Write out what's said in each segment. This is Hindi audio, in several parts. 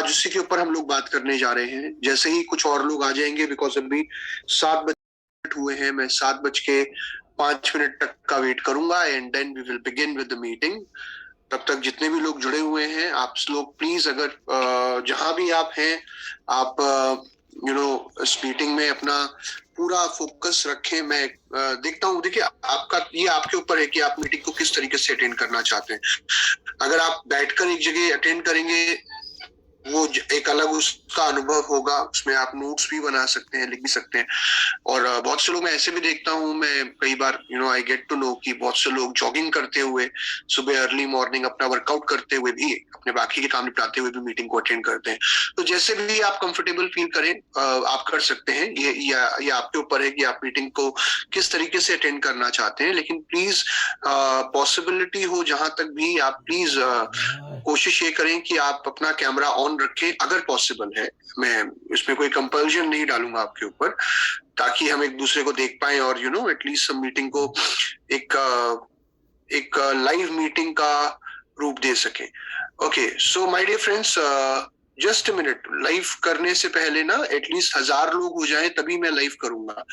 आज उसी के ऊपर हम लोग बात करने जा रहे हैं। जैसे ही कुछ और लोग आ जाएंगे, बिकॉज अभी 7 बज हुए हैं, मैं 7:05 तक का वेट करूंगा and then we will begin with the meeting. तब तक जितने भी लोग जुड़े हुए हैं, आप लोग प्लीज, अगर जहां भी आप हैं, आप इस मीटिंग में अपना पूरा फोकस रखें। मैं देखता हूँ, देखिए आपका, ये आपके ऊपर है कि आप मीटिंग को किस तरीके से अटेंड करना चाहते हैं। अगर आप बैठकर एक जगह अटेंड करेंगे, वो एक अलग उसका अनुभव होगा। उसमें आप नोट्स भी बना सकते हैं, लिख भी सकते हैं। और बहुत से लोग मैं ऐसे भी देखता हूँ, मैं कई बार आई गेट टू नो कि बहुत से लोग जॉगिंग करते हुए, सुबह अर्ली मॉर्निंग अपना वर्कआउट करते हुए भी, अपने बाकी के काम निपटाते हुए भी मीटिंग को अटेंड करते हैं। तो जैसे भी आप कंफर्टेबल फील करें, आप कर सकते हैं। ये आपके ऊपर है कि आप मीटिंग को किस तरीके से अटेंड करना चाहते हैं। लेकिन प्लीज पॉसिबिलिटी हो जहां तक भी, आप प्लीज कोशिश ये करें कि आप अपना कैमरा ऑन रखें अगर पॉसिबल है। मैं इसमें कोई कंपल्जन नहीं डालूंगा आपके ऊपर, ताकि हम एक दूसरे को देख पाए और एटलीस्ट हम मीटिंग को एक लाइव मीटिंग का रूप दे सके। Okay, so my dear friends, just a minute. Live करने से पहले ना एटलीस्ट 1000 लोग हो जाएं, तभी मैं लाइव करूंगा,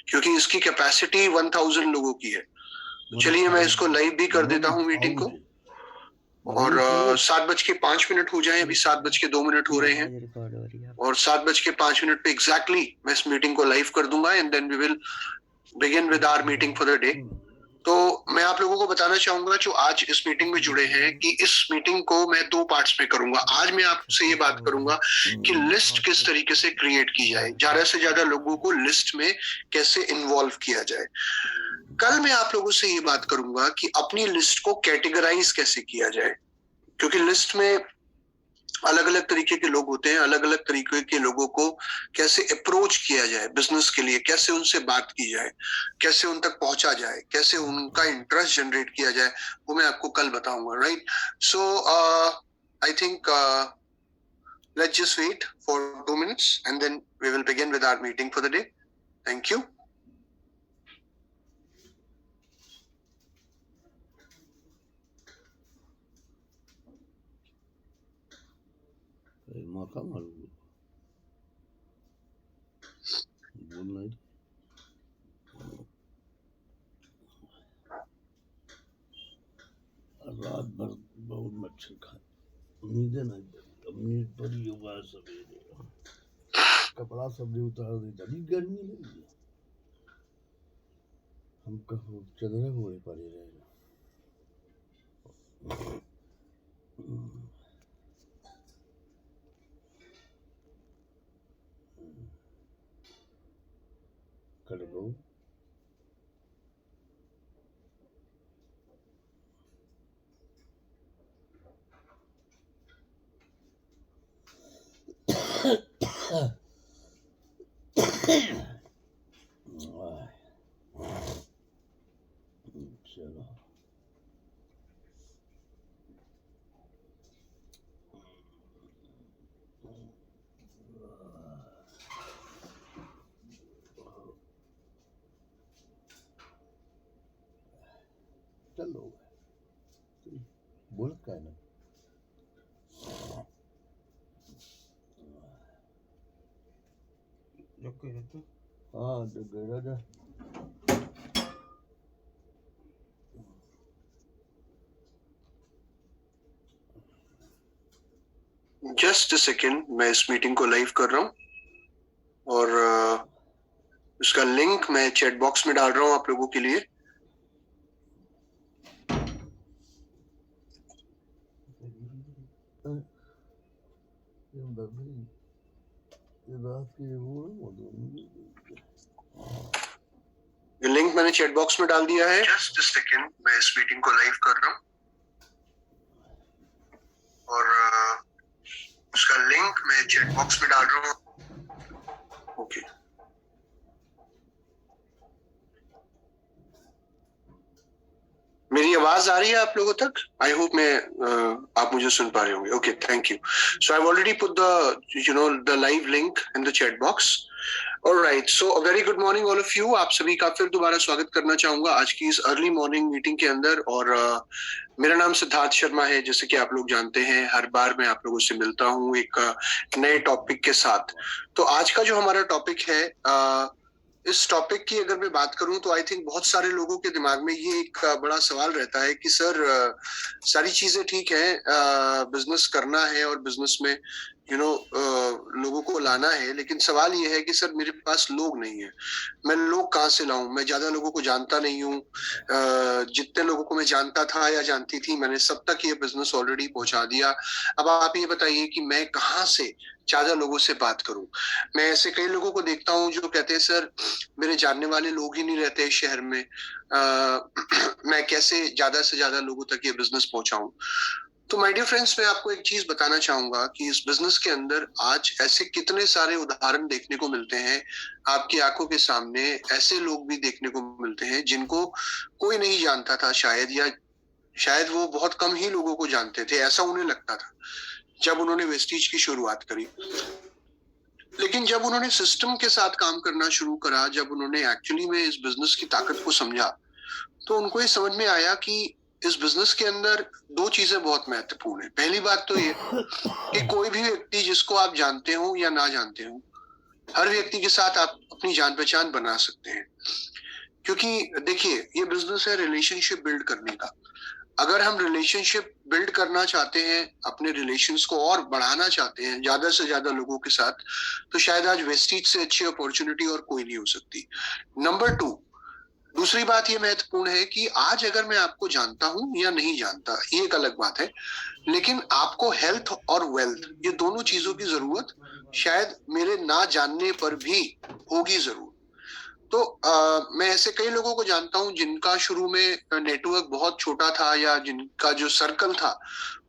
क्योंकि इसकी कैपेसिटी 1000 लोगों की है। चलिए मैं इसको लाइव भी कर देता हूँ मीटिंग को। और 7:05 हो जाए, अभी 7:02 हो रहे हैं, और 7:05 पे एग्जैक्टली मैं इस मीटिंग को लाइव कर दूंगा and then we will begin with our meeting for the day. तो मैं आप लोगों को बताना चाहूंगा जो आज इस मीटिंग में जुड़े हैं, कि इस मीटिंग को मैं 2 पार्ट्स में करूंगा। आज मैं आपसे ये बात करूंगा कि लिस्ट किस तरीके से क्रिएट की जाए, ज्यादा से ज्यादा लोगों को लिस्ट में कैसे इन्वॉल्व किया जाए। कल मैं आप लोगों से ये बात करूंगा कि अपनी लिस्ट को कैटेगराइज कैसे किया जाए, क्योंकि लिस्ट में अलग अलग तरीके के लोग होते हैं। अलग अलग तरीके के लोगों को कैसे अप्रोच किया जाए बिजनेस के लिए, कैसे उनसे बात की जाए, कैसे उन तक पहुंचा जाए, कैसे उनका इंटरेस्ट जनरेट किया जाए, वो मैं आपको कल बताऊंगा। Right, so I think let's just wait for 2 minutes and then we will begin with our meeting for the day. Thank you. मौका मालूम बोलना ही रात भर बहुत मच्छर खाए, नींद नहीं पर युवा सवेरे कपड़ा सब भी उतार दी, तभी गर्मी लगी। हम कहो चदरा गोड़े पड़े रहे। कर दो चलो चलो बोल का ना हाँ गड़ा जा। जस्ट अ सेकेंड, मैं इस मीटिंग को लाइव कर रहा हूँ और उसका लिंक मैं चैट बॉक्स में डाल रहा हूँ आप लोगों के लिए। ये लिंक मैंने चैट बॉक्स में डाल दिया है। जस्ट अ सेकेंड, मैं इस मीटिंग को लाइव कर रहा हूँ और उसका लिंक मैं चैट बॉक्स में डाल रहा हूँ। ओके, मेरी आवाज आ रही है आप लोगों तक? आई होप आप मुझे सुन पा रहे होंगे। Okay, thank you. So I already put the live link in the chat box. Alright, so very good morning all of you. आप सभी का फिर दोबारा स्वागत करना चाहूंगा आज की इस अर्ली मॉर्निंग मीटिंग के अंदर। और मेरा नाम सिद्धार्थ शर्मा है, जैसे कि आप लोग जानते हैं हर बार मैं आप लोगों से मिलता हूं एक नए टॉपिक के साथ। तो आज का जो हमारा टॉपिक है, इस टॉपिक की अगर मैं बात करूं तो आई थिंक बहुत सारे लोगों के दिमाग में ये एक बड़ा सवाल रहता है कि सर सारी चीजें ठीक है, बिजनेस करना है और बिजनेस में लोगों को लाना है, लेकिन सवाल ये है कि सर मेरे पास लोग नहीं है, मैं लोग कहाँ से लाऊं, मैं ज्यादा लोगों को जानता नहीं हूँ, जितने लोगों को मैं जानता था या जानती थी मैंने सब तक ये बिजनेस ऑलरेडी पहुंचा दिया। अब आप ये बताइए कि मैं कहाँ से ज्यादा लोगों से बात करूं। मैं ऐसे कई लोगों को देखता हूं जो कहते हैं सर मेरे जानने वाले लोग ही नहीं रहते इस शहर में, मैं कैसे ज्यादा से ज्यादा लोगों तक ये बिजनेस पहुंचाऊं। तो माय डियर फ्रेंड्स, मैं आपको एक चीज बताना चाहूंगा कि इस बिजनेस के अंदर आज ऐसे कितने सारे उदाहरण देखने को मिलते हैं, आपकी आंखों के सामने ऐसे लोग भी देखने को मिलते हैं जिनको कोई नहीं जानता था शायद, या शायद वो बहुत कम ही लोगों को जानते थे, ऐसा उन्हें लगता था जब उन्होंने वेस्टीज की शुरुआत करी। लेकिन जब उन्होंने सिस्टम के साथ काम करना शुरू करा, जब उन्होंने एक्चुअली में इस बिजनेस की ताकत को समझा, तो उनको ये समझ में आया कि इस बिजनेस के अंदर दो चीजें बहुत महत्वपूर्ण है। पहली बात तो ये कि कोई भी व्यक्ति जिसको आप जानते हो या ना जानते हो, हर व्यक्ति के साथ आप अपनी जान पहचान बना सकते हैं। क्योंकि देखिए ये बिजनेस है रिलेशनशिप बिल्ड करने का। अगर हम रिलेशनशिप बिल्ड करना चाहते हैं, अपने रिलेशंस को और बढ़ाना चाहते हैं ज्यादा से ज्यादा लोगों के साथ, तो शायद आज वेस्टीज से अच्छी अपॉर्चुनिटी और कोई नहीं हो सकती। नंबर 2, दूसरी बात ये महत्वपूर्ण है कि आज अगर मैं आपको जानता हूं या नहीं जानता ये एक अलग बात है, लेकिन आपको हेल्थ और वेल्थ ये दोनों चीजों की जरूरत शायद मेरे ना जानने पर भी होगी जरूर। तो मैं ऐसे कई लोगों को जानता हूं जिनका शुरू में नेटवर्क बहुत छोटा था, या जिनका जो सर्कल था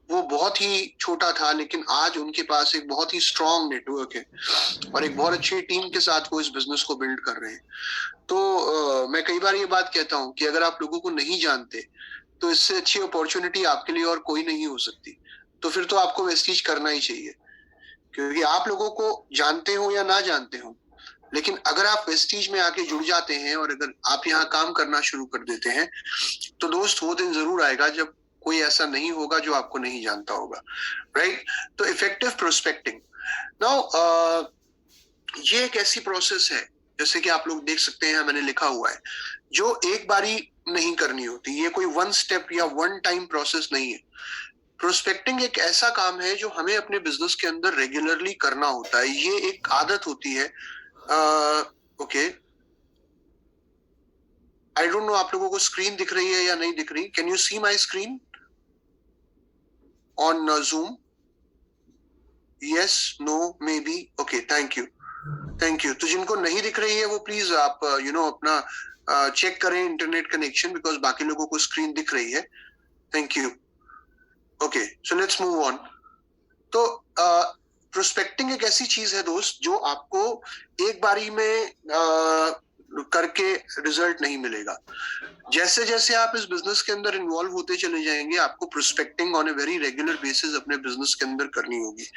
वो बहुत ही छोटा था, लेकिन आज उनके पास एक बहुत ही स्ट्रांग नेटवर्क है और एक बहुत अच्छी टीम के साथ वो इस बिजनेस को बिल्ड कर रहे हैं। तो मैं कई बार ये बात कहता हूं कि अगर आप लोगों को नहीं जानते तो इससे अच्छी अपॉर्चुनिटी आपके लिए और कोई नहीं हो सकती। तो फिर तो आपको वेस्टीज करना ही चाहिए, क्योंकि आप लोगों को जानते हो या ना जानते हो, लेकिन अगर आप वेस्टीज में आके जुड़ जाते हैं और अगर आप यहाँ काम करना शुरू कर देते हैं, तो दोस्त वो दिन जरूर आएगा जब कोई ऐसा नहीं होगा जो आपको नहीं जानता होगा, राइट। तो इफेक्टिव प्रोस्पेक्टिंग, नाउ ये एक ऐसी प्रोसेस है, जैसे कि आप लोग देख सकते हैं मैंने लिखा हुआ है, जो एक बारी नहीं करनी होती। ये कोई वन स्टेप या वन टाइम प्रोसेस नहीं है। प्रोस्पेक्टिंग एक ऐसा काम है जो हमें अपने बिजनेस के अंदर रेगुलरली करना होता है। ये एक आदत होती है। ओके, आई डोंट नो आप लोगों को स्क्रीन दिख रही है या नहीं दिख रही। Can you see my screen on Zoom? Yes, no, maybe, okay, thank you, thank you. तो जिनको नहीं दिख रही है वो प्लीज आप अपना चेक करें इंटरनेट कनेक्शन, बिकॉज बाकी लोगों को स्क्रीन दिख रही है। Thank you. Okay, so let's move on. तो प्रोस्पेक्टिंग एक ऐसी चीज है दोस्त जो आपको एक बारी में करके रिजल्ट नहीं मिलेगा। जैसे जैसे आप इस बिजनेस के अंदर इन्वॉल्व होते चले जाएंगे, आपको prospecting on a very regular basis अपने बिजनेस के अंदर करनी होगी।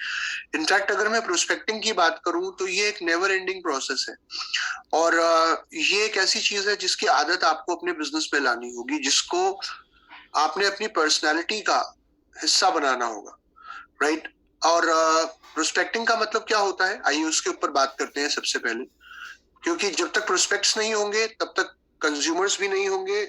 इनफैक्ट अगर मैं प्रोस्पेक्टिंग की बात करूं तो ये एक नेवर एंडिंग प्रोसेस है, और ये एक ऐसी चीज है जिसकी आदत आपको अपने बिजनेस में लानी होगी, जिसको आपने अपनी पर्सनैलिटी का हिस्सा बनाना होगा, राइट। और प्रोस्पेक्टिंग का मतलब क्या होता है, आइए उसके ऊपर बात करते हैं सबसे पहले। क्योंकि जब तक प्रोस्पेक्ट्स नहीं होंगे तब तक कंज्यूमर्स भी नहीं होंगे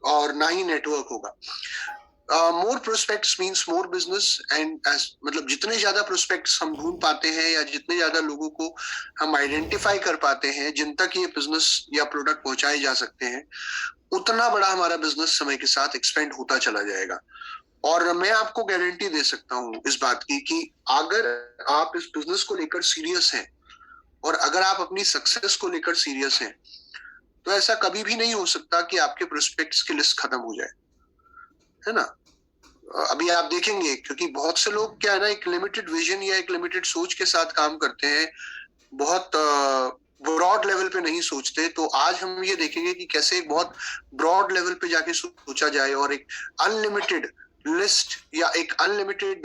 और ना ही नेटवर्क होगा। More prospects means more business, and मतलब जितने ज्यादा प्रोस्पेक्ट्स हम ढूंढ पाते हैं या जितने ज्यादा लोगों को हम आइडेंटिफाई कर पाते हैं जिन तक ये बिजनेस या प्रोडक्ट पहुंचाए जा सकते हैं, उतना बड़ा हमारा बिजनेस समय के साथ एक्सपेंड होता चला जाएगा। और मैं आपको गारंटी दे सकता हूं इस बात की कि अगर आप इस बिजनेस को लेकर सीरियस हैं और अगर आप अपनी सक्सेस को लेकर सीरियस हैं, तो ऐसा कभी भी नहीं हो सकता कि आपके प्रोस्पेक्ट्स की लिस्ट खत्म हो जाए, है ना। अभी आप देखेंगे, क्योंकि बहुत से लोग क्या है ना, एक लिमिटेड विजन या एक लिमिटेड सोच के साथ काम करते हैं, बहुत ब्रॉड लेवल पे नहीं सोचते। तो आज हम ये देखेंगे कि कैसे एक बहुत ब्रॉड लेवल पे जाके सोचा जाए और एक अनलिमिटेड लिस्ट या एक अनलिमिटेड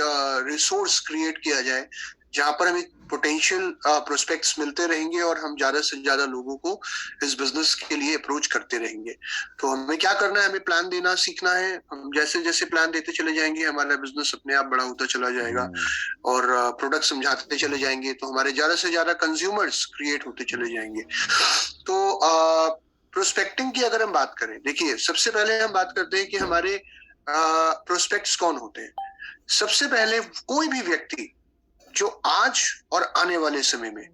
रिसोर्स क्रिएट किया जाए, जहां पर हमें पोटेंशियल प्रोस्पेक्ट्स मिलते रहेंगे और हम ज्यादा से ज्यादा लोगों को इस बिजनेस के लिए अप्रोच करते रहेंगे। तो हमें क्या करना है, हमें प्लान देना सीखना है। हम जैसे जैसे प्लान देते चले जाएंगे हमारा बिजनेस अपने आप बड़ा होता चला जाएगा और प्रोडक्ट समझाते चले जाएंगे तो हमारे ज्यादा से ज्यादा कंज्यूमर्स क्रिएट होते चले जाएंगे। तो प्रोस्पेक्टिंग की अगर हम बात करें, देखिए सबसे पहले हम बात करते हैं कि हमारे प्रोस्पेक्ट्स कौन होते हैं। सबसे पहले कोई भी व्यक्ति जो आज और आने वाले समय में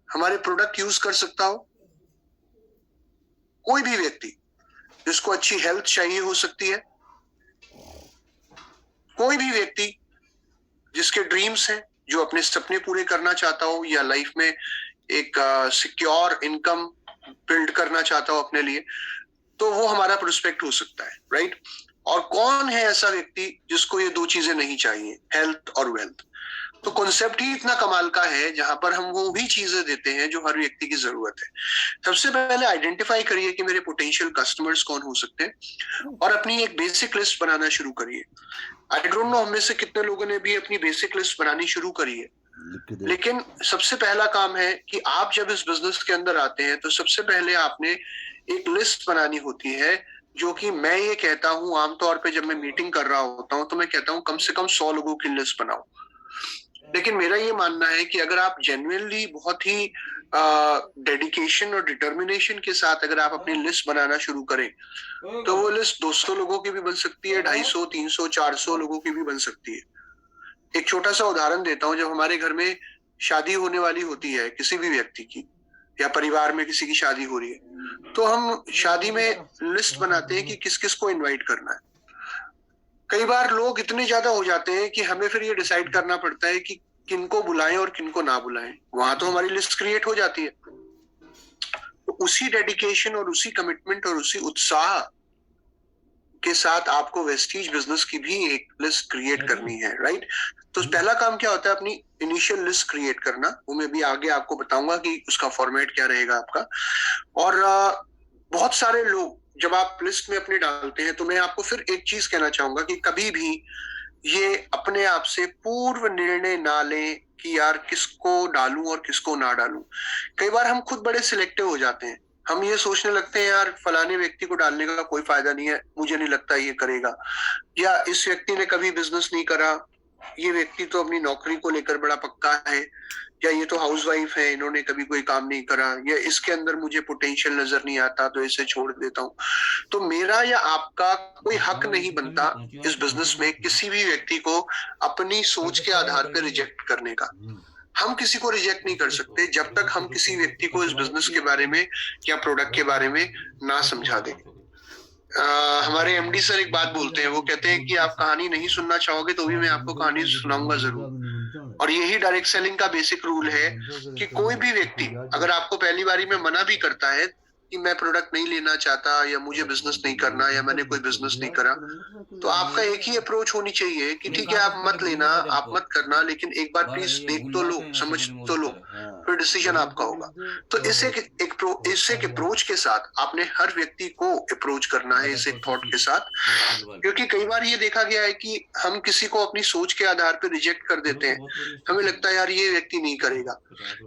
हमारे प्रोडक्ट यूज कर सकता हो, कोई भी व्यक्ति जिसको अच्छी हेल्थ चाहिए हो सकती है, कोई भी व्यक्ति जिसके ड्रीम्स हैं, जो अपने सपने पूरे करना चाहता हो या लाइफ में एक सिक्योर इनकम बिल्ड करना चाहता हो अपने लिए, तो वो हमारा प्रोस्पेक्ट हो सकता है, राइट। और कौन है ऐसा व्यक्ति जिसको ये दो चीजें नहीं चाहिए, हेल्थ और वेल्थ। तो कॉन्सेप्ट ही इतना कमाल का है जहां पर हम वो भी चीजें देते हैं जो हर व्यक्ति की जरूरत है। सबसे पहले आइडेंटिफाई करिए कि मेरे पोटेंशियल कस्टमर्स कौन हो सकते हैं और अपनी एक बेसिक लिस्ट बनाना शुरू करिए। आई डोंट नो हम में से कितने लोगों ने भी अपनी बेसिक लिस्ट बनानी शुरू करी है, लेकिन सबसे पहला काम है कि आप जब इस बिजनेस के अंदर आते हैं तो सबसे पहले आपने एक लिस्ट बनानी होती है, जो कि मैं ये कहता हूं आमतौर पे जब मैं मीटिंग कर रहा होता हूं तो मैं कहता हूं कम से कम 100 लोगों की लिस्ट बनाओ। लेकिन मेरा ये मानना है कि अगर आप जेन्युइनली बहुत ही डेडिकेशन और डिटर्मिनेशन के साथ अगर आप अपनी लिस्ट बनाना शुरू करें तो वो लिस्ट 200 लोगों की भी बन सकती है, 250, 300, 400 लोगों की भी बन सकती है। एक छोटा सा उदाहरण देता हूं, जब हमारे घर में शादी होने वाली होती है किसी भी व्यक्ति की या परिवार में किसी की शादी हो रही है तो हम शादी में लिस्ट बनाते हैं कि किस किस को इनवाइट करना है। कई बार लोग इतने ज्यादा हो जाते हैं कि हमें फिर ये डिसाइड करना पड़ता है कि किनको बुलाएं और किनको ना बुलाएं। वहां तो हमारी लिस्ट क्रिएट हो जाती है। तो उसी डेडिकेशन और उसी कमिटमेंट और उसी उत्साह के साथ आपको वेस्टीज बिजनेस की भी एक लिस्ट क्रिएट करनी है, राइट। तो पहला काम क्या होता है, अपनी इनिशियल लिस्ट क्रिएट करना। वो मैं भी आगे आपको बताऊंगा कि उसका फॉर्मेट क्या रहेगा आपका। और बहुत सारे लोग जब आप लिस्ट में अपने डालते हैं तो मैं आपको फिर एक चीज कहना चाहूंगा कि कभी भी ये अपने आप से पूर्व निर्णय ना लें कि यार किसको डालूं और किसको ना डालूं। कई बार हम खुद बड़े सिलेक्टिव हो जाते हैं, हम ये सोचने लगते हैं यार फलाने व्यक्ति को डालने का कोई फायदा नहीं है, मुझे नहीं लगता ये करेगा, या इस व्यक्ति ने कभी बिजनेस नहीं करा, ये व्यक्ति तो अपनी नौकरी को लेकर बड़ा पक्का है, या ये तो हाउसवाइफ है, इन्होंने कभी कोई काम नहीं करा, या इसके अंदर मुझे पोटेंशियल नजर नहीं आता तो इसे छोड़ देता हूँ। तो मेरा या आपका कोई हक नहीं बनता इस बिजनेस में किसी भी व्यक्ति को अपनी सोच के आधार पर रिजेक्ट करने का। हम किसी को रिजेक्ट नहीं कर सकते जब तक हम किसी व्यक्ति को इस बिजनेस के बारे में या प्रोडक्ट के बारे में ना समझा दें। हमारे एमडी सर एक बात बोलते हैं, वो कहते हैं कि आप कहानी नहीं सुनना चाहोगे तो भी मैं आपको कहानी सुनाऊंगा जरूर। और यही डायरेक्ट सेलिंग का बेसिक रूल है कि कोई भी व्यक्ति अगर आपको पहली बारी में मना भी करता है कि मैं प्रोडक्ट नहीं लेना चाहता या मुझे बिजनेस नहीं करना या मैंने कोई बिजनेस नहीं करा, तो आपका एक ही अप्रोच होनी चाहिए कि ठीक है आप मत लेना, आप मत करना, लेकिन एक बार प्लीज देख तो लो, समझ तो लो, फिर डिसीजन आपका होगा। तो इस एक अप्रोच के साथ आपने हर व्यक्ति को अप्रोच करना है, इस एक थॉट के साथ। क्योंकि कई बार ये देखा गया है कि हम किसी को अपनी सोच के आधार पर रिजेक्ट कर देते हैं, हमें लगता है यार ये व्यक्ति नहीं करेगा।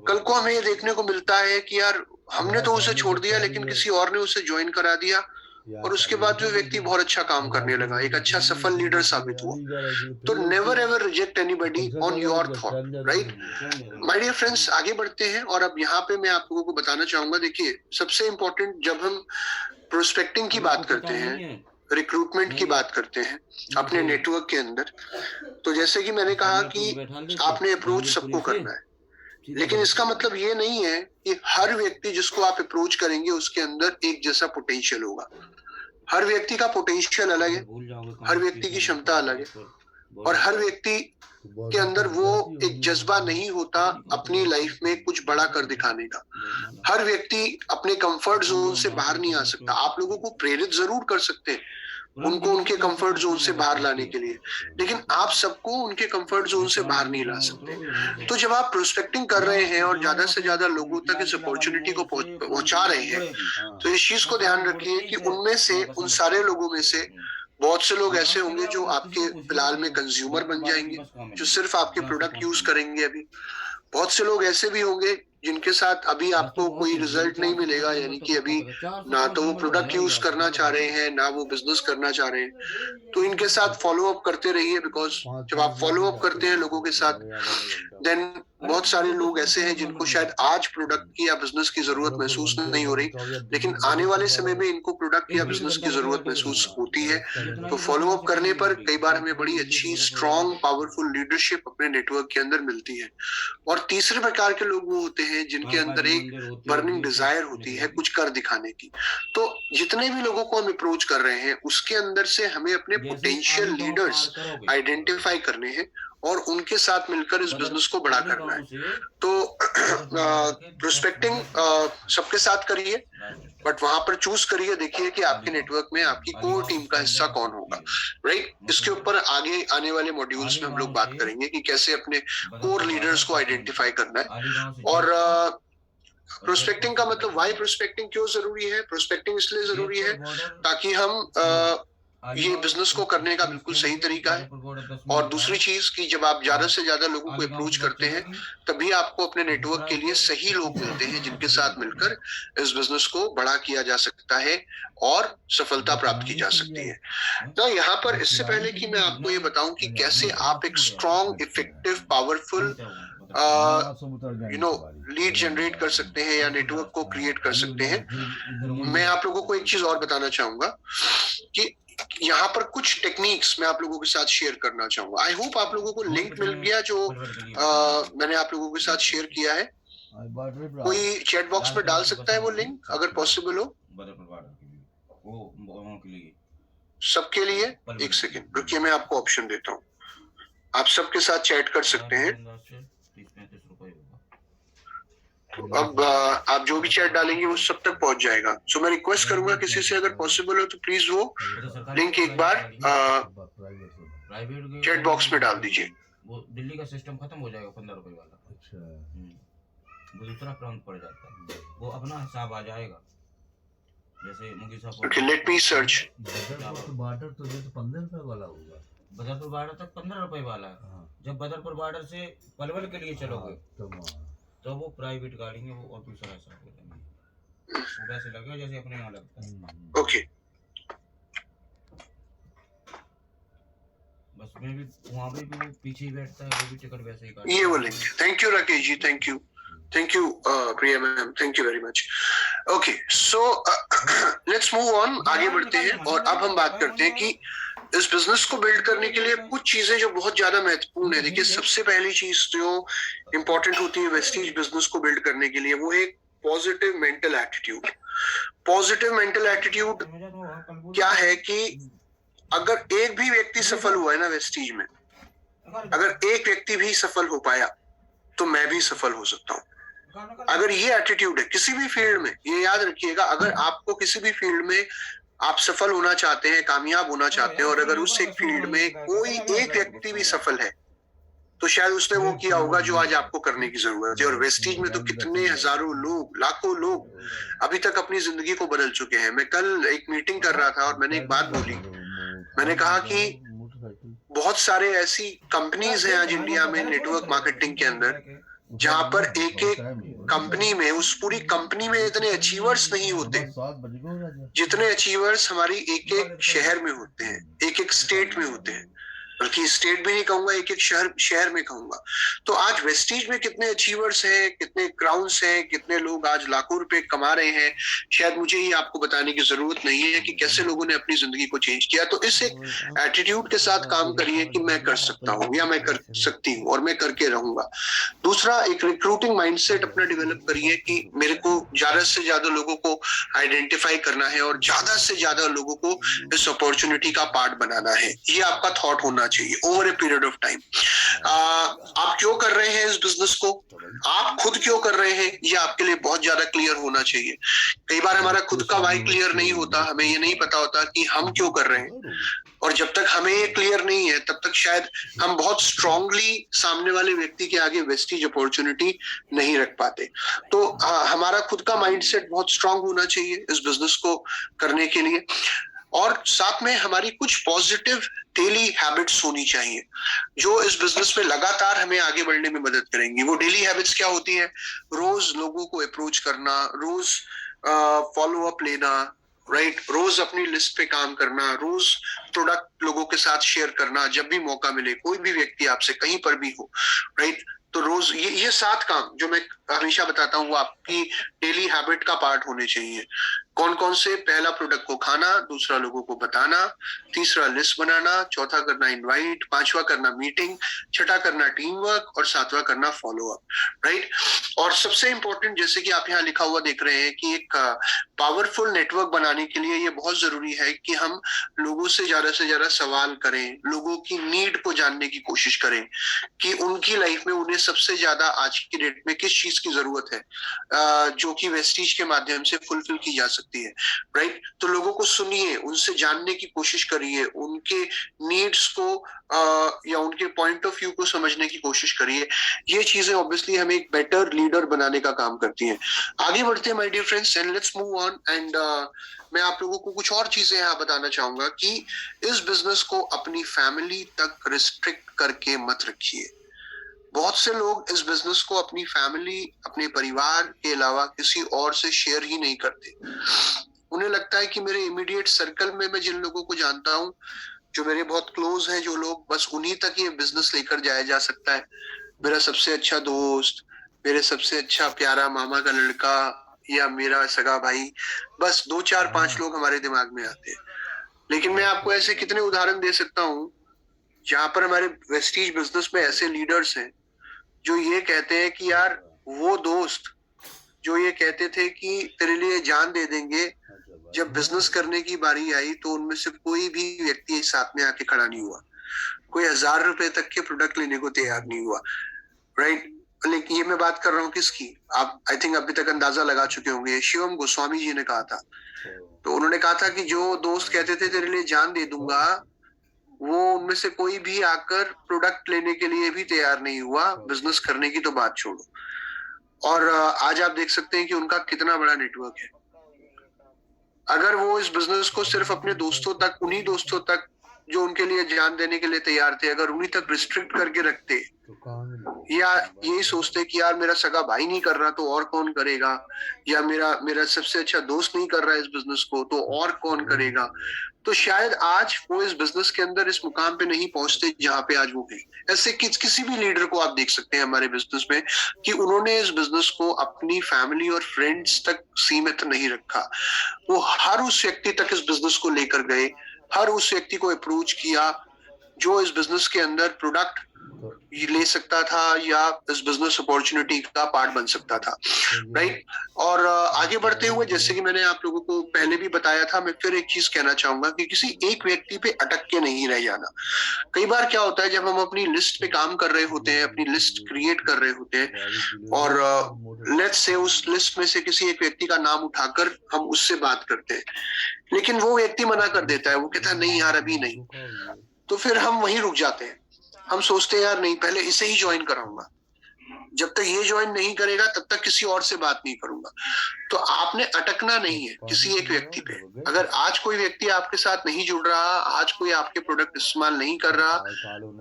कल को हमें ये देखने को मिलता है कि यार हमने तो उसे छोड़ दिया लेकिन किसी और ने उसे ज्वाइन करा दिया और उसके बाद वो व्यक्ति बहुत अच्छा काम करने लगा, एक अच्छा सफल लीडर साबित हुआ। तो never ever reject anybody on your thought, right. My dear friends, आगे बढ़ते हैं और अब यहाँ पे मैं आप लोगों को बताना चाहूंगा, देखिए सबसे इंपॉर्टेंट जब हम प्रोस्पेक्टिंग की बात करते हैं, रिक्रूटमेंट की बात करते हैं अपने नेटवर्क के अंदर, तो जैसे कि मैंने कहा कि आपने अप्रोच सबको करना है, लेकिन इसका मतलब ये नहीं है कि हर व्यक्ति जिसको आप अप्रोच करेंगे उसके अंदर एक जैसा पोटेंशियल होगा। हर व्यक्ति का पोटेंशियल अलग है, हर व्यक्ति की क्षमता अलग है और हर व्यक्ति के अंदर वो एक जज्बा नहीं होता अपनी लाइफ में कुछ बड़ा कर दिखाने का। हर व्यक्ति अपने कंफर्ट जोन से बाहर नहीं आ सकता। आप लोगों को प्रेरित जरूर कर सकते हैं उनको उनके कंफर्ट जोन से बाहर लाने के लिए, लेकिन आप सबको उनके कंफर्ट जोन से बाहर नहीं ला सकते। तो जब आप प्रोस्पेक्टिंग कर रहे हैं और ज्यादा से ज्यादा लोगों तक इस अपॉर्चुनिटी को पहुंचा रहे हैं, तो इस चीज को ध्यान रखिए कि उनमें से, उन सारे लोगों में से बहुत से लोग ऐसे होंगे जो आपके फिलहाल में कंज्यूमर बन जाएंगे, जो सिर्फ आपके प्रोडक्ट यूज करेंगे अभी। बहुत से लोग ऐसे भी होंगे जिनके साथ अभी आपको कोई रिजल्ट नहीं मिलेगा, यानी कि अभी ना तो वो प्रोडक्ट यूज करना चाह रहे हैं, ना वो बिजनेस करना चाह रहे हैं। तो इनके साथ फॉलो अप करते रहिए, बिकॉज जब आप फॉलो अप करते हैं लोगों के साथ, देन बहुत सारे लोग ऐसे हैं जिनको शायद आज प्रोडक्ट की या बिजनेस की जरूरत महसूस नहीं हो रही, लेकिन आने वाले समय में इनको प्रोडक्ट या बिजनेस की जरूरत महसूस होती है। तो फॉलो अप करने पर कई बार हमें बड़ी अच्छी स्ट्रॉन्ग पावरफुल लीडरशिप अपने नेटवर्क के अंदर मिलती है। और तीसरे प्रकार के लोग वो होते हैं जिनके अंदर एक बर्निंग डिजायर होती है कुछ कर दिखाने की। तो जितने भी लोगों को हम अप्रोच कर रहे हैं उसके अंदर से हमें अपने पोटेंशियल लीडर्स आइडेंटिफाई करने हैं और उनके साथ मिलकर इस बिजनेस को बड़ा करना है। तो प्रोस्पेक्टिंग सबके साथ करिए, बट वहां पर चूज करिए, देखिए कि आपके नेटवर्क में आपकी कोर टीम का हिस्सा कौन होगा, राइट। इसके ऊपर आगे आने वाले मॉड्यूल्स में हम लोग बात करेंगे कि कैसे अपने कोर लीडर्स को आइडेंटिफाई करना है। और प्रोस्पेक्टिंग का मतलब, वाई प्रोस्पेक्टिंग क्यों जरूरी है? प्रोस्पेक्टिंग इसलिए जरूरी है ताकि हम ये बिजनेस को करने का बिल्कुल सही तरीका है। और दूसरी चीज कि जब आप ज्यादा से ज्यादा लोगों को अप्रोच करते हैं तभी आपको अपने नेटवर्क के लिए सही लोग मिलते हैं जिनके साथ मिलकर इस बिजनेस को बड़ा किया जा सकता है और सफलता प्राप्त की जा सकती है। तो यहाँ पर इससे पहले कि मैं आपको ये बताऊं कि कैसे आप एक strong, effective, powerful lead generate कर सकते हैं या नेटवर्क को क्रिएट कर सकते हैं, मैं आप लोगों को एक चीज और बताना चाहूंगा कि यहाँ पर कुछ टेक्निक्स मैं आप लोगों के साथ शेयर करना चाहूंगा। आई होप आप लोगों को लिंक मिल गया जो मैंने आप लोगों के साथ शेयर किया है। कोई चैट बॉक्स में डाल सकता है वो लिंक अगर पॉसिबल हो सबके लिए। एक सेकेंड रुकिए, मैं आपको ऑप्शन देता हूँ, आप सबके साथ चैट कर सकते हैं। तो अब आप जो भी चैट डालेंगे वो सब तक पहुंच जाएगा। सो मैं रिक्वेस्ट करूंगा किसी से अगर पॉसिबल हो तो प्लीज वो लिंक एक बार चैट बॉक्स में डाल दीजिए। वो दिल्ली का सिस्टम खत्म हो जाएगा 15 रुपए वाला। अच्छा, वो दूसरा प्रांत पड़ जाता है, वो अपना हिसाब आ जाएगा। जैसे मुंगीसा okay, let me search. Badarpur तो ये तो 15 रुपए वाला होगा। बदरपुर बॉर्डर तक 15 रुपए वाला है। जब बदरपुर बॉर्डर से पलवल के लिए चलोगे तो वो प्राइवेट गाड़ी में वो और दूसरा हिसाब हो जाएगा, वो वैसे लगेगा जैसे अपने यहाँ लगता है। ओके, बस मैं भी वहाँ भी पीछे ही बैठता है, वो भी टिकट वैसे ही काटता ये वो link. Thank you Rakesh ji, thank you Priya ma'am, thank you very much. Okay, so let's move on, आगे बढ़ते हैं। और अब हम बात करते हैं कि इस बिजनेस को बिल्ड करने के लिए कुछ चीजें जो बहुत ज्यादा महत्वपूर्ण है। देखिए, सबसे पहली चीज जो इंपॉर्टेंट होती है वेस्टीज बिजनेस को बिल्ड करने के लिए, वो एक positive mental attitude. Positive mental attitude क्या है कि अगर एक भी व्यक्ति सफल हुआ है ना वेस्टीज में, अगर एक व्यक्ति भी सफल हो पाया तो मैं भी सफल हो सकता हूं। अगर ये एटीट्यूड है किसी भी फील्ड में, ये याद रखिएगा, अगर आपको किसी भी फील्ड में आप सफल होना चाहते हैं, कामयाब होना चाहते हैं, और अगर उस एक फील्ड में कोई एक व्यक्ति भी सफल है तो शायद उसने वो किया होगा जो आज आपको करने की जरूरत है। और वेस्टीज में तो कितने हजारों लोग, लाखों लोग अभी तक अपनी जिंदगी को बदल चुके हैं। मैं कल एक मीटिंग कर रहा था और मैंने एक बात बोली, मैंने कहा कि बहुत सारे ऐसी कंपनीज हैं आज इंडिया में नेटवर्क मार्केटिंग के अंदर जहां पर एक एक कंपनी में, उस पूरी कंपनी में इतने अचीवर्स नहीं होते जितने अचीवर्स हमारी एक एक शहर में होते हैं, एक एक स्टेट में होते हैं। बल्कि स्टेट भी नहीं कहूंगा, एक एक शहर में कहूंगा। तो आज वेस्टीज में कितने अचीवर्स हैं, कितने क्राउन्स हैं, कितने लोग आज लाखों रुपए कमा रहे हैं, शायद मुझे ही आपको बताने की जरूरत नहीं है कि कैसे लोगों ने अपनी जिंदगी को चेंज किया। तो इस एक एटीट्यूड के साथ काम करिए कि मैं कर सकता हूँ या मैं कर सकती हूँ और मैं करके रहूंगा। दूसरा, एक रिक्रूटिंग माइंडसेट अपना डेवलप करिए कि मेरे को ज्यादा से ज्यादा लोगों को आइडेंटिफाई करना है और ज्यादा से ज्यादा लोगों को इस अपॉर्चुनिटी का पार्ट बनाना है। ये आपका थॉट होना चाहिए over a period of time. आप क्यों कर रहे हैं इस बिजनेस को, आप खुद क्यों कर रहे हैं, ये आपके लिए बहुत ज्यादा क्लियर होना चाहिए। कई बार हमारा खुद का वाई क्लियर नहीं होता, हमें ये नहीं पता होता कि हम क्यों कर रहे हैं, और जब तक हमें ये क्लियर नहीं है तब तक शायद हम बहुत स्ट्रांगली सामने वाले व्यक्ति के आगे वेस्टीज अपॉर्चुनिटी नहीं रख पाते। तो हमारा खुद का माइंडसेट बहुत स्ट्रांग होना चाहिए इस बिजनेस को करने के लिए। और साथ में हमारी कुछ पॉजिटिव डेली हैबिट्स होनी चाहिए जो इस बिजनेस में लगातार हमें आगे बढ़ने में मदद करेंगी। वो डेली हैबिट्स क्या होती है? रोज लोगों को अप्रोच करना, रोज फॉलो अप लेना, राइट, रोज अपनी लिस्ट पे काम करना, रोज प्रोडक्ट लोगों के साथ शेयर करना जब भी मौका मिले, कोई भी व्यक्ति आपसे कहीं पर भी हो, राइट। तो रोज ये 7 काम जो मैं हमेशा बताता हूँ वो आपकी डेली हैबिट का पार्ट होने चाहिए। कौन कौन से? पहला, प्रोडक्ट को खाना, दूसरा, लोगों को बताना, तीसरा, लिस्ट बनाना, चौथा, करना इनवाइट, पांचवा, करना मीटिंग, छठा, करना टीम वर्क, और सातवां, करना फॉलो अप, राइट। और सबसे इंपॉर्टेंट, जैसे कि आप यहाँ लिखा हुआ देख रहे हैं कि एक पावरफुल नेटवर्क बनाने के लिए ये बहुत जरूरी है कि हम लोगों से ज्यादा सवाल करें, लोगों की नीड को जानने की कोशिश करें कि उनकी लाइफ में उन्हें सबसे ज्यादा आज की डेट में किस चीज की जरूरत है जो कि वेस्टीज के माध्यम से फुलफिल की जा सकती है, राइट। तो लोगों को सुनिए, उनसे जानने की कोशिश करिए, उनके नीड्स को या उनके पॉइंट ऑफ व्यू को समझने की कोशिश करिए। ये चीजें ऑब्वियसली हमें एक बेटर लीडर बनाने का काम करती हैं। आगे बढ़ते हैं my dear friends, and let's move on. And मैं आप लोगों को कुछ और चीजें यहाँ बताना चाहूंगा कि इस बिजनेस को अपनी फैमिली तक रिस्ट्रिक्ट करके मत रखिए। बहुत से लोग इस बिजनेस को अपनी फैमिली, अपने परिवार के अलावा किसी और से शेयर ही नहीं करते। उन्हें लगता है कि मेरे इमीडिएट सर्कल में मैं जिन लोगों को जानता हूँ, जो मेरे बहुत क्लोज हैं जो लोग, बस उन्हीं तक ये बिजनेस लेकर जाया जा सकता है। मेरा सबसे अच्छा दोस्त, मेरे सबसे अच्छा प्यारा मामा का लड़का, या मेरा सगा भाई, बस 2 4 5 लोग हमारे दिमाग में आते हैं। लेकिन मैं आपको ऐसे कितने उदाहरण दे सकता हूँ जहां पर हमारे वेस्टीज बिजनेस में ऐसे लीडर्स हैं जो ये कहते हैं कि यार वो दोस्त जो ये कहते थे कि तेरे लिए जान दे देंगे, जब बिजनेस करने की बारी आई तो उनमें से कोई भी व्यक्ति साथ में आके खड़ा नहीं हुआ, कोई 1000 रुपए तक के प्रोडक्ट लेने को तैयार नहीं हुआ, राइट। लेकिन ये मैं बात कर रहा हूँ किसकी? आप आई थिंक अभी तक अंदाजा लगा चुके होंगे, शिवम गोस्वामी जी ने कहा था। तो उन्होंने कहा था कि जो दोस्त कहते थे तेरे लिए जान दे दूंगा, वो उनमें से कोई भी आकर प्रोडक्ट लेने के लिए भी तैयार नहीं हुआ, बिजनेस करने की तो बात छोड़ो। और आज आप देख सकते हैं कि उनका कितना बड़ा नेटवर्क है। अगर वो इस बिजनेस को सिर्फ अपने दोस्तों तक, उन्हीं दोस्तों तक जो उनके लिए जान देने के लिए तैयार थे, अगर उन्हीं तक रिस्ट्रिक्ट करके रखते, या यही सोचते कि यार मेरा सगा भाई नहीं कर रहा तो और कौन करेगा, या मेरा सबसे अच्छा दोस्त नहीं कर रहा है इस बिजनेस को तो और कौन करेगा, तो शायद आज वो इस बिजनेस के अंदर इस मुकाम पे नहीं पहुंचते जहां पे आज वो हैं। ऐसे किसी भी लीडर को आप देख सकते हैं हमारे बिजनेस में कि उन्होंने इस बिजनेस को अपनी फैमिली और फ्रेंड्स तक सीमित नहीं रखा। वो हर उस व्यक्ति तक इस बिजनेस को लेकर गए, हर उस व्यक्ति को अप्रोच किया जो इस बिजनेस के अंदर प्रोडक्ट ले सकता था या इस बिजनेस अपॉर्चुनिटी का पार्ट बन सकता था, राइट। और आगे बढ़ते हुए, जैसे कि मैंने आप लोगों को पहले भी बताया था, मैं फिर एक चीज कहना चाहूंगा कि किसी एक व्यक्ति पे अटक के नहीं रह जाना। कई बार क्या होता है, जब हम अपनी लिस्ट पे काम कर रहे होते हैं, अपनी लिस्ट क्रिएट कर रहे होते हैं, और लेट्स से उस लिस्ट में से किसी एक व्यक्ति का नाम उठाकर हम उससे बात करते हैं, लेकिन वो व्यक्ति मना कर देता है, वो कहता है नहीं यार अभी नहीं, तो फिर हम वहीं रुक जाते हैं। हम सोचते हैं यार नहीं, पहले इसे ही ज्वाइन कराऊंगा, जब तक ये ज्वाइन नहीं करेगा तब तक किसी और से बात नहीं करूंगा। तो आपने अटकना नहीं है किसी एक व्यक्ति पे। अगर आज कोई व्यक्ति आपके साथ नहीं जुड़ रहा, आज कोई आपके प्रोडक्ट इस्तेमाल नहीं कर रहा,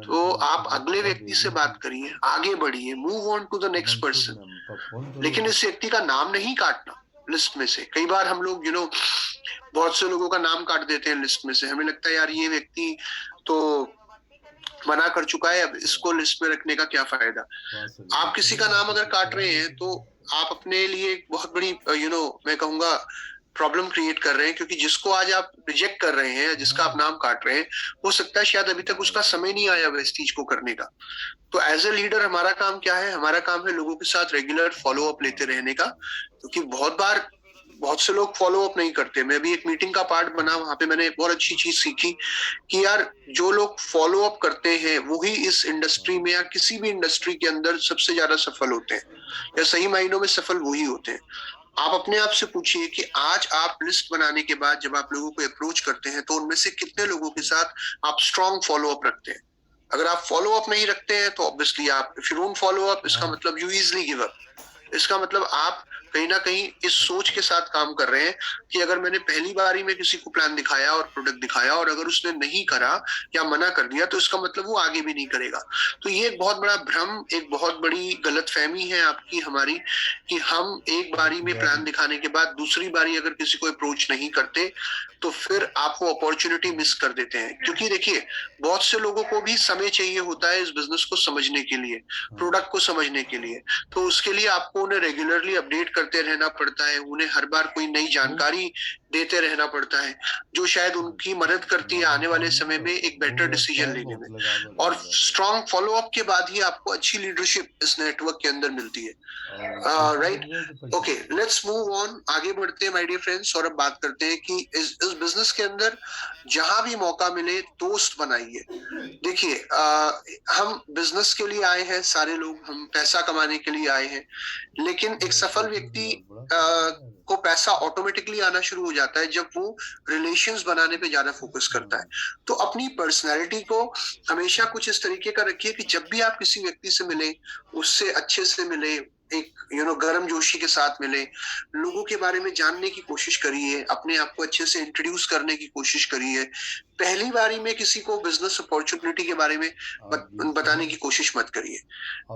तो आप अगले व्यक्ति से बात करिए, आगे बढ़िए, move on to the next person. लेकिन इस व्यक्ति का नाम नहीं काटना लिस्ट में से। कई बार हम लोग बहुत से लोगों का नाम काट देते हैं लिस्ट में से, हमें लगता है यार ये व्यक्ति तो मना कर चुका है, अब इसको लिस्ट में रखने का क्या फायदा। आप किसी का नाम अगर काट रहे हैं तो आप अपने लिए बहुत बड़ी मैं कहूंगा प्रॉब्लम क्रिएट कर रहे हैं, क्योंकि जिसको आज आप रिजेक्ट कर रहे हैं, जिसका आप नाम काट रहे हैं, हो सकता है शायद अभी तक उसका समय नहीं आया वेस्टीज को करने का। तो एज ए लीडर हमारा काम क्या है? हमारा काम है लोगों के साथ रेगुलर फॉलो अप लेते रहने का, क्योंकि बहुत से लोग फॉलो अप नहीं करते। मैं भी एक मीटिंग का पार्ट बना, वहां पे मैंने एक बहुत अच्छी चीज सीखी कि यार जो लोग फॉलो अप करते हैं वही इस इंडस्ट्री में या किसी भी इंडस्ट्री के अंदर सबसे ज्यादा सफल होते हैं, या सही मायनों में सफल वही होते हैं। आप अपने आप से पूछिए कि आज आप लिस्ट बनाने के बाद जब आप लोगों को अप्रोच करते हैं तो उनमें से कितने लोगों के साथ आप स्ट्रॉन्ग फॉलो अप रखते हैं। अगर आप फॉलो अप नहीं रखते हैं तो ऑब्वियसली आप, if you don't follow up, इसका मतलब यू इजीली गिव अप, इसका मतलब आप कहीं ना कहीं इस सोच के साथ काम कर रहे हैं कि अगर मैंने पहली बारी में किसी को प्लान दिखाया और प्रोडक्ट दिखाया और अगर उसने नहीं करा या मना कर दिया तो इसका मतलब वो आगे भी नहीं करेगा। तो ये एक बहुत बड़ा भ्रम, एक बहुत बड़ी गलतफहमी है आपकी हमारी, कि हम एक बारी में प्लान दिखाने के बाद दूसरी बारी अगर किसी को अप्रोच नहीं करते तो फिर आप वो अपॉर्चुनिटी मिस कर देते हैं। क्योंकि देखिए, बहुत से लोगों को भी समय चाहिए होता है इस बिजनेस को समझने के लिए, प्रोडक्ट को समझने के लिए। तो उसके लिए आपको उन्हें रेगुलरली अपडेट करते रहना पड़ता है, उन्हें हर बार कोई नई जानकारी देते रहना पड़ता है, जो शायद उनकी मदद करती है आने वाले समय में एक बेटर डिसीजन लेने में। और स्ट्रॉन्ग फॉलोअप के बाद ही आपको अच्छी लीडरशिप इस नेटवर्क के अंदर मिलती है। Right, okay, let's move on, आगे बढ़ते हैं माय डियर फ्रेंड्स, और अब बात करते हैं कि इस बिजनेस के अंदर जहां भी मौका मिले दोस्त बनाइए। देखिए, हम बिजनेस के लिए आए हैं, सारे लोग हम पैसा कमाने के लिए आए हैं, लेकिन एक सफल व्यक्ति को पैसा ऑटोमेटिकली आना शुरू हो जाता है जब वो रिलेशंस बनाने पे ज्यादा फोकस करता है। तो अपनी पर्सनैलिटी को हमेशा कुछ इस तरीके का रखिए कि जब भी आप किसी व्यक्ति से मिले, उससे अच्छे से मिले, एक गर्म जोशी के साथ मिले, लोगों के बारे में जानने की कोशिश करिए, अपने आप को अच्छे से इंट्रोड्यूस करने की कोशिश करिए। पहली बारी में किसी को बिजनेस अपॉर्चुनिटी के बारे में बताने की कोशिश मत करिए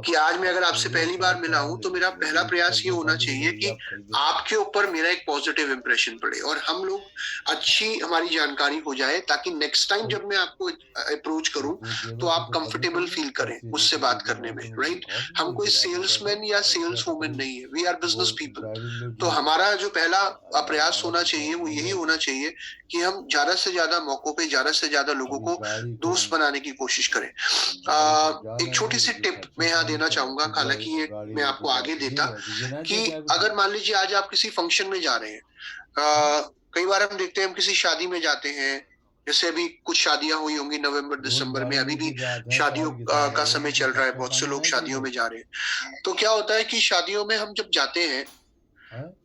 कि आज मैं अगर आपसे पहली बार मिला हूं तो मेरा पहला प्रयास ये होना चाहिए कि आपके ऊपर मेरा एक पॉजिटिव इंप्रेशन पड़े और हम लोग अच्छी हमारी जानकारी हो जाए, ताकि नेक्स्ट टाइम जब मैं आपको अप्रोच करूं तो आप कंफर्टेबल फील करें उससे बात करने में। राइट, हम कोई सेल्समैन या सेल्स वुमेन नहीं है, वी आर बिजनेस पीपल। तो हमारा जो पहला प्रयास होना चाहिए वो यही होना चाहिए कि हम ज्यादा से ज्यादा मौकों पे ज्यादा से ज्यादा लोगों को दोस्त बनाने की कोशिश करें। एक छोटी सी टिप मैं यहाँ देना चाहूंगा, हालांकि ये मैं आपको आगे देता, कि अगर मान लीजिए आज आप किसी फंक्शन में जा रहे हैं, कई बार हम देखते हैं हम किसी शादी में जाते हैं, जैसे अभी कुछ शादियां हुई होंगी नवंबर दिसंबर में, अभी भी शादियों का समय चल रहा है, बहुत से लोग शादियों में जा रहे हैं। तो क्या होता है कि शादियों में हम जब जाते हैं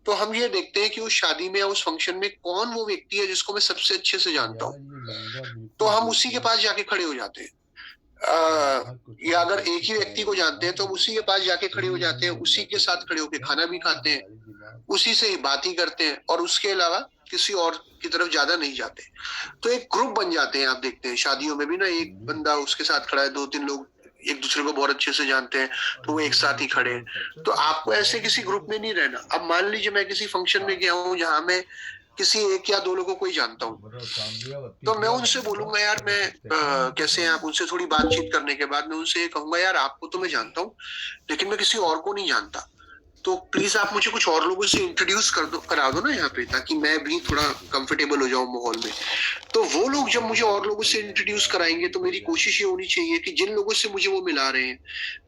तो हम ये देखते हैं कि उस शादी में या उस फंक्शन में कौन वो व्यक्ति है जिसको मैं सबसे अच्छे से जानता हूँ, तो हम उसी के पास जाके खड़े हो जाते हैं। या अगर एक ही व्यक्ति को जानते हैं तो हम उसी के पास जाके खड़े हो जाते हैं, उसी के साथ खड़े होकर खाना भी खाते हैं, उसी से ही बात ही करते हैं, और उसके अलावा किसी और की तरफ ज्यादा नहीं जाते। तो एक ग्रुप बन जाते हैं। आप देखते हैं शादियों में भी ना, एक बंदा उसके साथ खड़ा है, दो तीन लोग एक दूसरे को बहुत अच्छे से जानते हैं तो वो एक साथ ही खड़े हैं। तो आपको ऐसे किसी ग्रुप में नहीं रहना। अब मान लीजिए मैं किसी फंक्शन में गया हूँ जहां मैं किसी एक या दो लोगों को ही जानता हूँ, तो मैं उनसे बोलूंगा यार मैं कैसे हैं आप, उनसे थोड़ी बातचीत करने के बाद मैं उनसे ये कहूंगा यार आपको तो मैं जानता हूँ लेकिन मैं किसी और को नहीं जानता, तो प्लीज आप मुझे कुछ और लोगों से इंट्रोड्यूस करा दो ना यहाँ पे, ताकि मैं भी थोड़ा कंफर्टेबल हो जाऊं माहौल में। तो वो लोग जब मुझे और लोगों से इंट्रोड्यूस कराएंगे तो मेरी कोशिश ये होनी चाहिए कि जिन लोगों से मुझे वो मिला रहे हैं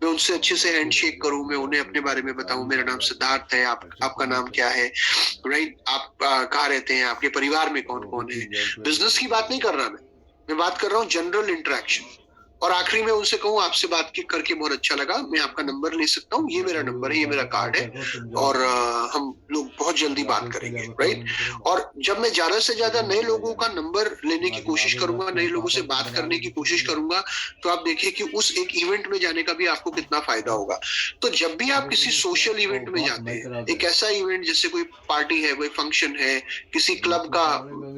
मैं उनसे अच्छे से हैंडशेक करूं, मैं उन्हें अपने बारे में बताऊं, मेरा नाम सिद्धार्थ है, आपका नाम क्या है, राइट, आप कहाँ रहते हैं, आपके परिवार में कौन कौन है। बिजनेस की बात नहीं कर रहा मैं बात कर रहा हूँ जनरल इंटरेक्शन। और आखिरी में उनसे कहूँ आपसे बात करके बहुत अच्छा लगा, मैं आपका नंबर ले सकता हूँ, ये मेरा नंबर है, ये मेरा कार्ड है, और हम लोग बहुत जल्दी बात करेंगे। राइट, और जब मैं ज्यादा से ज्यादा नए लोगों का नंबर लेने की कोशिश करूंगा, नए लोगों से बात करने की कोशिश करूंगा, तो आप देखिए कि उस एक इवेंट में जाने का भी आपको कितना फायदा होगा। तो जब भी आप किसी सोशल इवेंट में जाते हैं, एक ऐसा इवेंट जैसे कोई पार्टी है, कोई फंक्शन है, किसी क्लब का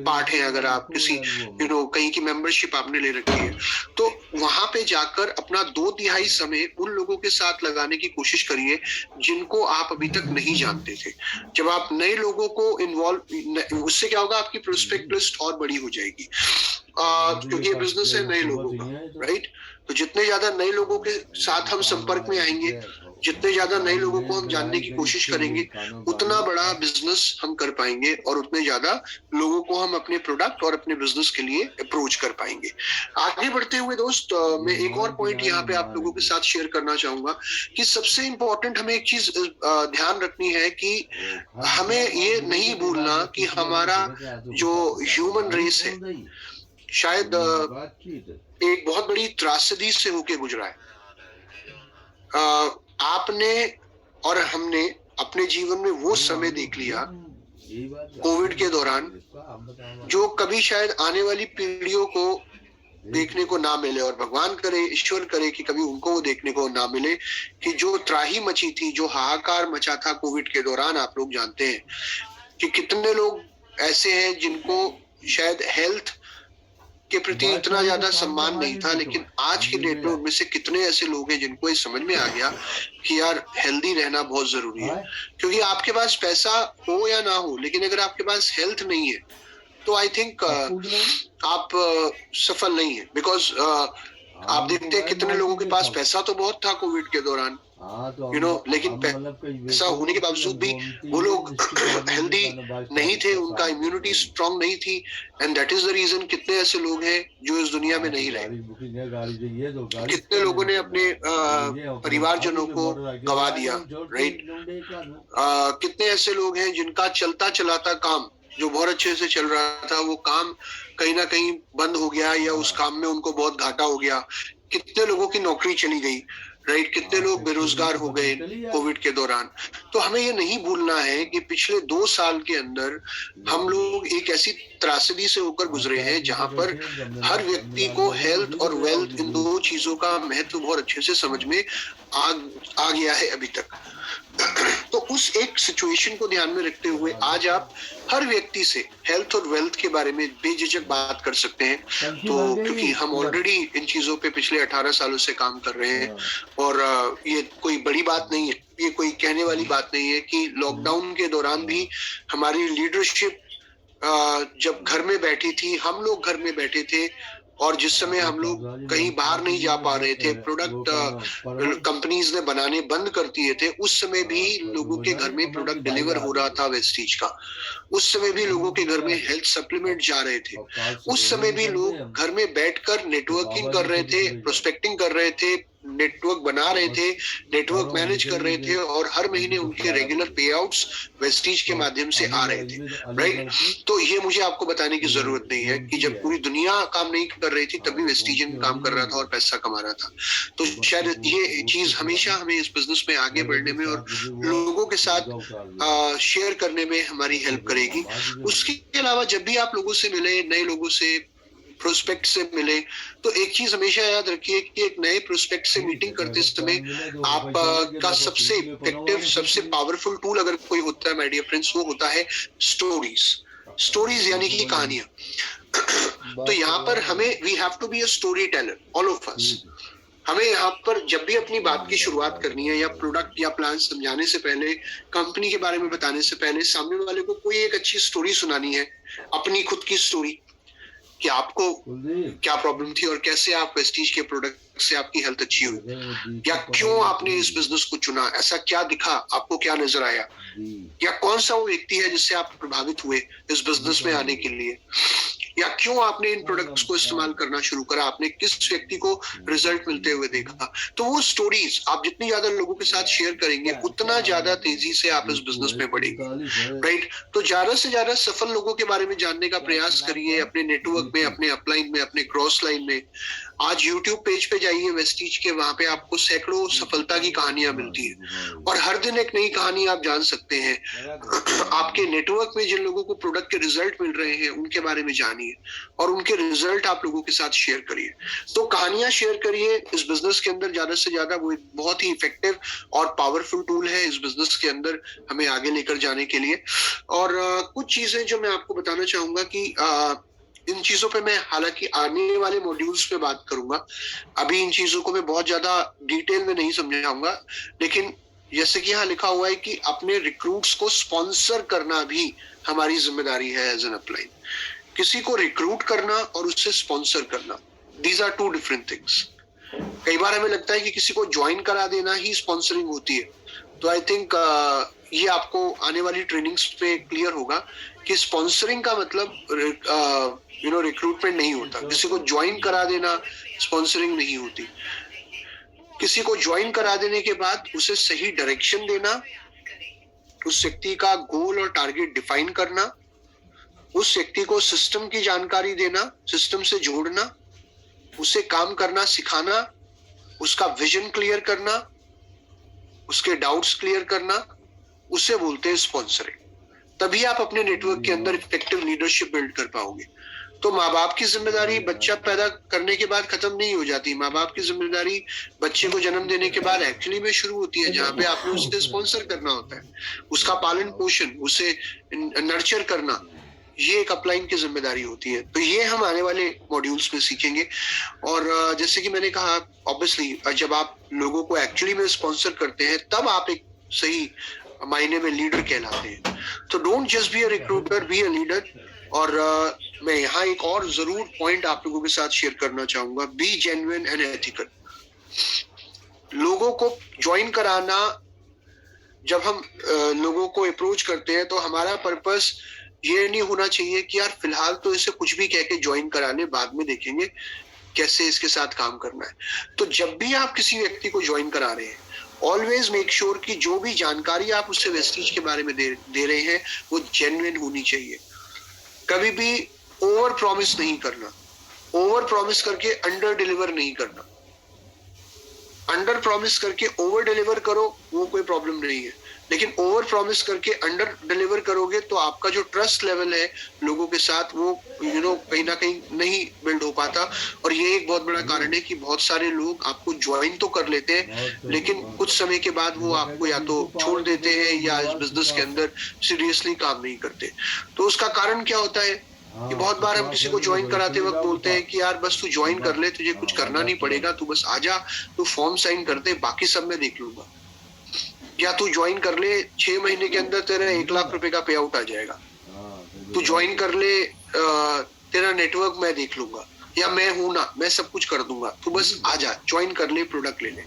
पार्ट है, अगर आप किसी कहीं की मेंबरशिप आपने ले रखी है, तो वहां पे जाकर अपना 2/3 समय उन लोगों के साथ लगाने की कोशिश करिए जिनको आप अभी तक नहीं जानते थे। जब आप नए लोगों को इन्वॉल्व, उससे क्या होगा, आपकी प्रोस्पेक्ट लिस्ट और बड़ी हो जाएगी, क्योंकि ये बिजनेस है नए लोगों का। राइट, तो जितने ज्यादा नए लोगों के साथ हम संपर्क में आएंगे, जितने ज्यादा नए लोगों को हम जानने की कोशिश करेंगे, उतना बड़ा बिजनेस हम कर पाएंगे और उतने ज्यादा लोगों को हम अपने प्रोडक्ट और अपने बिजनेस के लिए अप्रोच कर पाएंगे। आगे बढ़ते हुए दोस्त, मैं एक और पॉइंट यहाँ पे आप लोगों के साथ शेयर करना चाहूंगा कि सबसे इंपॉर्टेंट हमें एक चीज ध्यान रखनी है कि हमें ये नहीं भूलना कि हमारा जो ह्यूमन रेस है शायद एक बहुत बड़ी त्रासदी से होके गुजरा है। आपने और हमने अपने जीवन में वो समय देख लिया कोविड के दौरान जो कभी शायद आने वाली पीढ़ियों को देखने को ना मिले, और भगवान करे, ईश्वर करे कि कभी उनको वो देखने को ना मिले कि जो त्राही मची थी, जो हाहाकार मचा था कोविड के दौरान। आप लोग जानते हैं कि कितने लोग ऐसे हैं जिनको शायद हेल्थ के प्रति इतना ज्यादा सम्मान नहीं था, लेकिन आज के डेट में उनमें से कितने ऐसे लोग हैं जिनको ये समझ में आ गया कि यार हेल्दी रहना बहुत जरूरी है। क्योंकि आपके पास पैसा हो या ना हो, लेकिन अगर आपके पास हेल्थ नहीं है तो आई थिंक आप सफल नहीं है। बिकॉज आप देखते हैं कितने लोगों के पास पैसा तो बहुत था कोविड के दौरान, लेकिन पैसा होने के बावजूद भी वो लोग हेल्दी नहीं थे, उनका इम्यूनिटी स्ट्रांग नहीं थी, and that is the reason कितने ऐसे लोग हैं जो इस दुनिया में नहीं रहे। कितने लोगों ने अपने परिवारजनों को गवा दिया, राइट। कितने ऐसे लोग हैं जिनका चलता चलाता काम जो बहुत अच्छे से चल रहा था, वो काम कहीं ना कहीं बंद हो गया, या उस काम में उनको बहुत घाटा हो गया। कितने लोगों की नौकरी चली गई, राइट। कितने लोग बेरोजगार हो गए कोविड के दौरान। तो हमें ये नहीं भूलना है कि पिछले 2 साल के अंदर हम लोग एक ऐसी त्रासदी से होकर गुजरे हैं जहां पर हर व्यक्ति को हेल्थ और वेल्थ, इन दो चीजों का महत्व बहुत अच्छे से समझ में आ गया है अभी तक। तो उस एक सिचुएशन को ध्यान में रखते हुए आज आप हर व्यक्ति से हेल्थ और वेल्थ के बारे में बेझिझक बात कर सकते हैं। तो क्योंकि हम ऑलरेडी इन चीजों पे पिछले 18 सालों से काम कर रहे हैं, और ये कोई बड़ी बात नहीं है, ये कोई कहने वाली बात नहीं है कि लॉकडाउन के दौरान भी हमारी लीडरशिप जब घर में बैठी थी, हम लोग घर में बैठे थे, और जिस समय हम लोग कहीं बाहर नहीं जा पा रहे थे, प्रोडक्ट कंपनीज ने बनाने बंद कर दिए थे, उस समय भी लोगों के घर में प्रोडक्ट डिलीवर हो रहा था वेस्टीज का। उस समय भी लोगों के घर में हेल्थ सप्लीमेंट जा रहे थे। उस समय भी लोग घर में बैठकर नेटवर्किंग कर रहे थे, प्रोस्पेक्टिंग कर रहे थे, नेटवर्क बना रहे थे, नेटवर्क मैनेज कर रहे थे, और हर महीने उनके रेगुलर पे आउट्स वेस्टीज के माध्यम से आ रहे थे, राइट। तो ये मुझे आपको बताने की जरूरत नहीं है कि जब पूरी दुनिया काम नहीं कर रही थी तभी वेस्टीजन काम कर रहा था और पैसा कमा रहा था। तो शायद ये चीज हमेशा हमें इस बिजनेस में आगे बढ़ने में और लोगों के साथ शेयर करने में हमारी हेल्प करेगी। उसके अलावा जब भी आप लोगों से मिले, नए लोगों से, प्रोस्पेक्ट से मिले, तो एक चीज हमेशा याद रखिए कि एक नए प्रोस्पेक्ट से मीटिंग करते समय आप का सबसे इफेक्टिव, सबसे पावरफुल टूल अगर कोई होता है माय डियर फ्रेंड्स, वो होता है स्टोरीज यानी कि कहानियां। तो यहाँ पर हमें we have to be a storyteller, all of us. हमें यहाँ पर जब भी अपनी बात की शुरुआत करनी है, या प्रोडक्ट या प्लान समझाने से पहले, कंपनी के बारे में बताने से पहले, सामने वाले को कोई एक अच्छी स्टोरी सुनानी है, अपनी खुद की स्टोरी कि आपको क्या प्रॉब्लम थी और कैसे आप वेस्टीज के प्रोडक्ट से आपकी हेल्थ अच्छी हुई, या क्यों आपने इस बिजनेस को चुना, ऐसा क्या दिखा, आपको क्या नजर आया, या कौन सा वो व्यक्ति है जिससे आप प्रभावित हुए इस बिजनेस में आने के लिए, या क्यों आपने इन प्रोडक्ट्स को इस्तेमाल करना शुरू करा, आपने किस व्यक्ति को रिजल्ट मिलते हुए देखा। तो वो स्टोरीज आप जितनी ज्यादा लोगों के साथ शेयर करेंगे, उतना ज्यादा तेजी से आप इस बिजनेस में बढ़ेंगे, राइट। तो ज्यादा से ज्यादा सफल लोगों के बारे में जानने का प्रयास करिए, अपने नेटवर्क में, अपने अपलाइन में, अपने क्रॉस लाइन में। आज YouTube पेज पे जाइए वेस्टीज के, वहां पे आपको सैकड़ों सफलता की कहानियां मिलती है, और हर दिन एक नई कहानी आप जान सकते हैं। आपके नेटवर्क में जिन लोगों को प्रोडक्ट के रिजल्ट मिल रहे हैं उनके बारे में जानिए, और उनके रिजल्ट आप लोगों के साथ शेयर करिए। तो कहानियां शेयर करिए इस बिजनेस के अंदर ज्यादा से ज्यादा, वो एक बहुत ही इफेक्टिव और पावरफुल टूल है इस बिजनेस के अंदर हमें आगे लेकर जाने के लिए। और कुछ चीजें जो मैं आपको बताना चाहूंगा कि इन चीजों पे मैं हालांकि आने वाले मॉड्यूल्स पे बात करूंगा, अभी इन चीजों को मैं बहुत ज्यादा डिटेल में नहीं समझाऊंगा, लेकिन जैसे कि यहाँ लिखा हुआ है कि अपने रिक्रूट्स को स्पॉन्सर करना भी हमारी जिम्मेदारी है एज एन अपलाइन। किसी को रिक्रूट करना और उससे स्पॉन्सर करना, these are two different things. कई बार हमें लगता है कि किसी को ज्वाइन करा देना ही स्पॉन्सरिंग होती है, तो आई थिंक ये आपको आने वाली ट्रेनिंग्स पे क्लियर होगा कि स्पॉन्सरिंग का मतलब रिक्रूटमेंट नहीं होता। किसी को ज्वाइन करा देना स्पॉन्सरिंग नहीं होती। किसी को ज्वाइन करा देने के बाद उसे सही डायरेक्शन देना, उस व्यक्ति का गोल और टारगेट डिफाइन करना, उस व्यक्ति को सिस्टम की जानकारी देना, सिस्टम से जोड़ना, उसे काम करना सिखाना, उसका विजन क्लियर करना, उसके डाउट्स क्लियर करना, उसे बोलते हैं स्पॉन्सरिंग। तभी आप अपने नेटवर्क के अंदर इफेक्टिव लीडरशिप बिल्ड कर पाओगे। तो माँ बाप की जिम्मेदारी बच्चा पैदा करने के बाद खत्म नहीं हो जाती। माँ बाप की जिम्मेदारी बच्चे को जन्म देने के बाद एक्चुअली में शुरू होती है, जहाँ पे आपने उसे स्पॉन्सर करना होता है, उसका पालन पोषण, उसे नर्चर करना, ये एक अपलाइन की जिम्मेदारी होती है। तो ये हम आने वाले मॉड्यूल्स में सीखेंगे। और जैसे कि मैंने कहा, ऑब्वियसली जब आप लोगों को एक्चुअली में स्पॉन्सर करते हैं तब आप एक सही मायने में लीडर कहलाते हैं। तो don't just be a recruiter, be a leader. और मैं यहाँ एक और जरूर पॉइंट आप लोगों के साथ शेयर करना चाहूंगा, बी जेन्युइन एंड एथिकल। लोगों को ज्वाइन कराना, जब हम लोगों को अप्रोच करते हैं तो हमारा पर्पस ये नहीं होना चाहिए कि यार फिलहाल तो इसे कुछ भी कह के ज्वाइन करा ले, बाद में देखेंगे कैसे इसके साथ काम करना है। तो जब भी आप किसी व्यक्ति को ज्वाइन करा रहे हैं, ऑलवेज मेक श्योर कि जो भी जानकारी आप उससे वेस्टीज के बारे में दे रहे हैं वो जेन्युइन होनी चाहिए। कभी भी ओवर प्रॉमिस नहीं करना, ओवर प्रॉमिस करके अंडर डिलीवर नहीं करना। अंडर प्रॉमिस करके ओवर डिलीवर करो वो कोई प्रॉब्लम नहीं है, लेकिन ओवर प्रॉमिस करके अंडर डिलीवर करोगे तो आपका जो ट्रस्ट लेवल है लोगों के साथ वो कहीं ना कहीं नहीं बिल्ड हो पाता। और ये एक बहुत बड़ा कारण है कि बहुत सारे लोग आपको ज्वाइन तो कर लेते हैं लेकिन कुछ समय के बाद वो आपको या तो छोड़ देते हैं या इस बिजनेस के अंदर सीरियसली काम नहीं करते। तो उसका कारण क्या होता है कि बहुत बार हम किसी को ज्वाइन कराते वक्त बोलते हैं कि यार बस तू ज्वाइन कर ले, तुझे कुछ करना नहीं पड़ेगा, तू बस आजा, तू फॉर्म साइन कर दे, बाकी सब मैं देख लूंगा। या तू ज्वाइन कर ले, 6 महीने के अंदर तेरा 1 लाख रुपए का पे आउट आ जाएगा। तू ज्वाइन कर ले, तेरा नेटवर्क मैं देख लूंगा, या मैं हूं ना, मैं सब कुछ कर दूंगा, तू बस आजा, ज्वाइन कर ले, प्रोडक्ट ले ले।